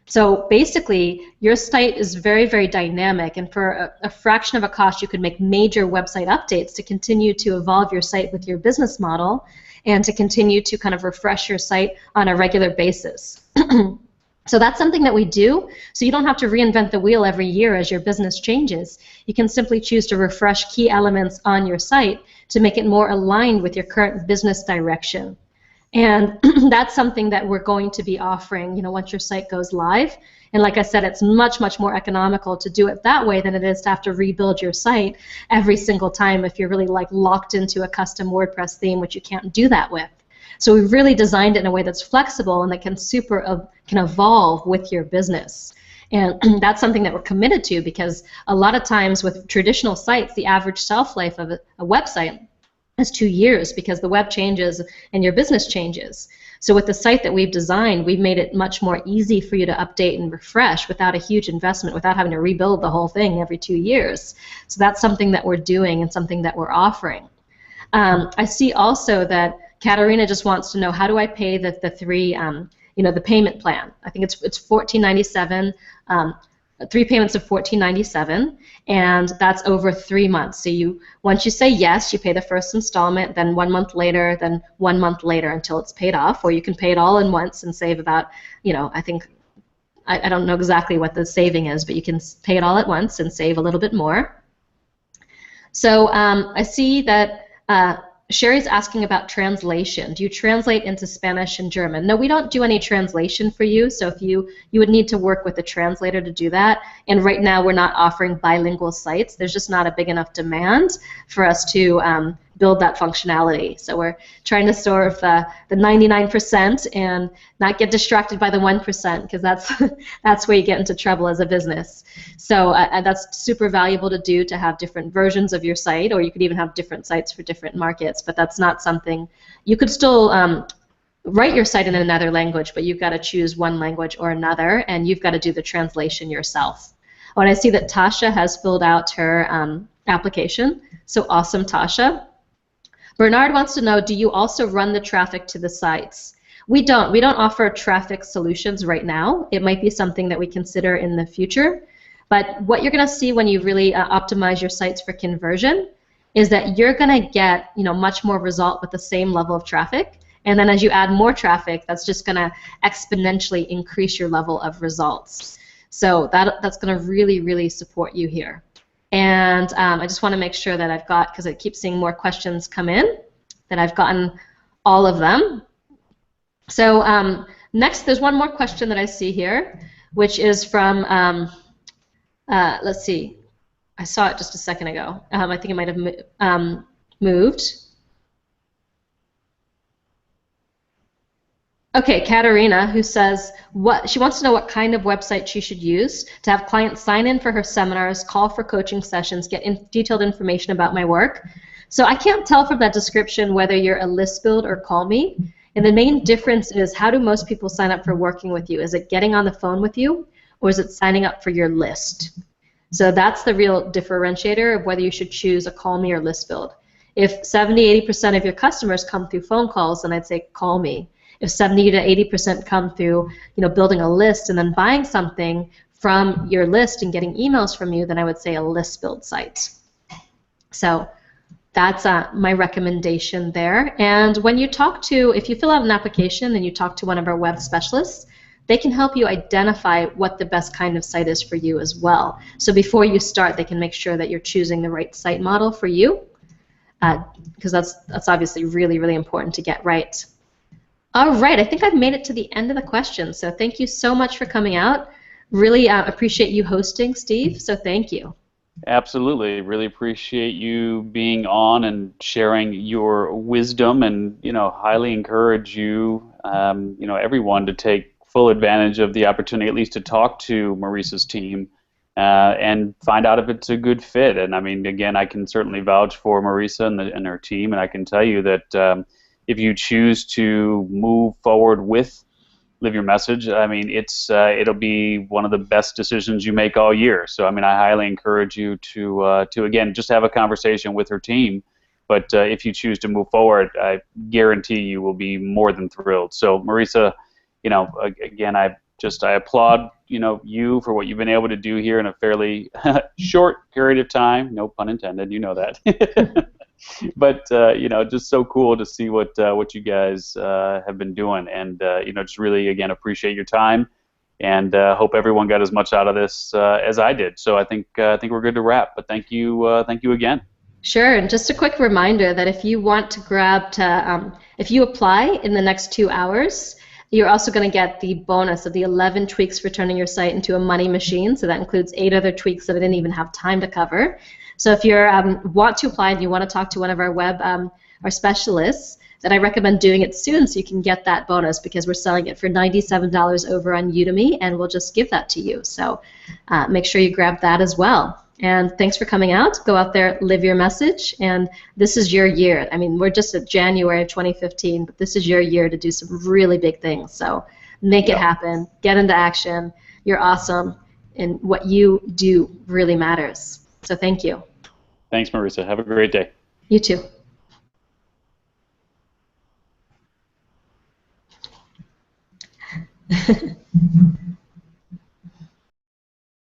So basically, your site is very, very dynamic, and for a fraction of a cost, you could make major website updates to continue to evolve your site with your business model and to continue to kind of refresh your site on a regular basis. So that's something that we do, so you don't have to reinvent the wheel every year as your business changes. You can simply choose to refresh key elements on your site to make it more aligned with your current business direction. And that's something that we're going to be offering, you know, once your site goes live. And like I said, it's much, much more economical to do it that way than it is to have to rebuild your site every single time if you're really like locked into a custom WordPress theme, which you can't do that with. So we've really designed it in a way that's flexible and that can can evolve with your business. And that's something that we're committed to, because a lot of times with traditional sites, the average shelf life of a website is 2 years, because the web changes and your business changes. So with the site that we've designed, we've made it much more easy for you to update and refresh without a huge investment, without having to rebuild the whole thing every 2 years. So that's something that we're doing and something that we're offering. I see also that Katarina just wants to know, how do I pay the three, you know, the payment plan? I think it's $14.97, 3 payments of $14.97, and that's over 3 months. So once you say yes, you pay the first installment, then 1 month later, then 1 month later until it's paid off, or you can pay it all in once and save about, you know, I think, I don't know exactly what the saving is, but you can pay it all at once and save a little bit more. So I see that Sherry's asking about translation. Do you translate into Spanish and German? No, we don't do any translation for you. So if you would need to work with a translator to do that. And right now we're not offering bilingual sites. There's just not a big enough demand for us to build that functionality. So we're trying to serve the 99% and not get distracted by the 1%, because that's where you get into trouble as a business. So that's super valuable to do, to have different versions of your site, or you could even have different sites for different markets, but that's not something, you could still write your site in another language, but you've got to choose one language or another, and you've got to do the translation yourself. Oh, and I see that Tasha has filled out her application, so awesome, Tasha. Bernard wants to know, do you also run the traffic to the sites? We don't. We don't offer traffic solutions right now. It might be something that we consider in the future. But what you're going to see when you really optimize your sites for conversion is that you're going to get, much more result with the same level of traffic. And then as you add more traffic, that's just going to exponentially increase your level of results. So that's going to really, really support you here. And I just want to make sure that I've got, because I keep seeing more questions come in, that I've gotten all of them. So next, there's one more question that I see here, which is from, let's see, I saw it just a second ago. I think it might have moved. Okay, Katerina, who says she wants to know what kind of website she should use to have clients sign in for her seminars, call for coaching sessions, get detailed information about my work. So I can't tell from that description whether you're a list build or call me. And the main difference is, how do most people sign up for working with you? Is it getting on the phone with you, or is it signing up for your list? So that's the real differentiator of whether you should choose a call me or list build. If 70–80% of your customers come through phone calls, then I'd say call me. If 70–80% come through, building a list and then buying something from your list and getting emails from you, then I would say a list build site. So that's my recommendation there. And when you if you fill out an application and you talk to one of our web specialists, they can help you identify what the best kind of site is for you as well. So before you start, they can make sure that you're choosing the right site model for you, because that's obviously really, really important to get right. All right, I think I've made it to the end of the questions, so thank you so much for coming out. Really appreciate you hosting, Steve, so thank you. Absolutely, really appreciate you being on and sharing your wisdom, and highly encourage you, everyone to take full advantage of the opportunity, at least to talk to Marisa's team and find out if it's a good fit. And I mean, again, I can certainly vouch for Marisa and her team, and I can tell you that if you choose to move forward with Live Your Message, I mean, it'll be one of the best decisions you make all year. So I mean, I highly encourage you to again, just have a conversation with her team. But if you choose to move forward, I guarantee you will be more than thrilled. So Marisa, again, I applaud you for what you've been able to do here in a fairly short period of time. No pun intended. You know that. But just so cool to see what you guys have been doing, and just really again appreciate your time, and hope everyone got as much out of this as I did. So I think we're good to wrap. But thank you again. Sure, and just a quick reminder that if you want to if you apply in the next 2 hours, you're also going to get the bonus of the 11 tweaks for turning your site into a money machine. So that includes 8 other tweaks that I didn't even have time to cover. So if you want to apply and you want to talk to one of our our specialists, then I recommend doing it soon so you can get that bonus, because we're selling it for $97 over on Udemy, and we'll just give that to you. So make sure you grab that as well. And thanks for coming out. Go out there, live your message, and this is your year. I mean, we're just at January of 2015, but this is your year to do some really big things. So make it happen. Get into action. You're awesome, and what you do really matters. So thank you. Thanks, Marisa. Have a great day. You too.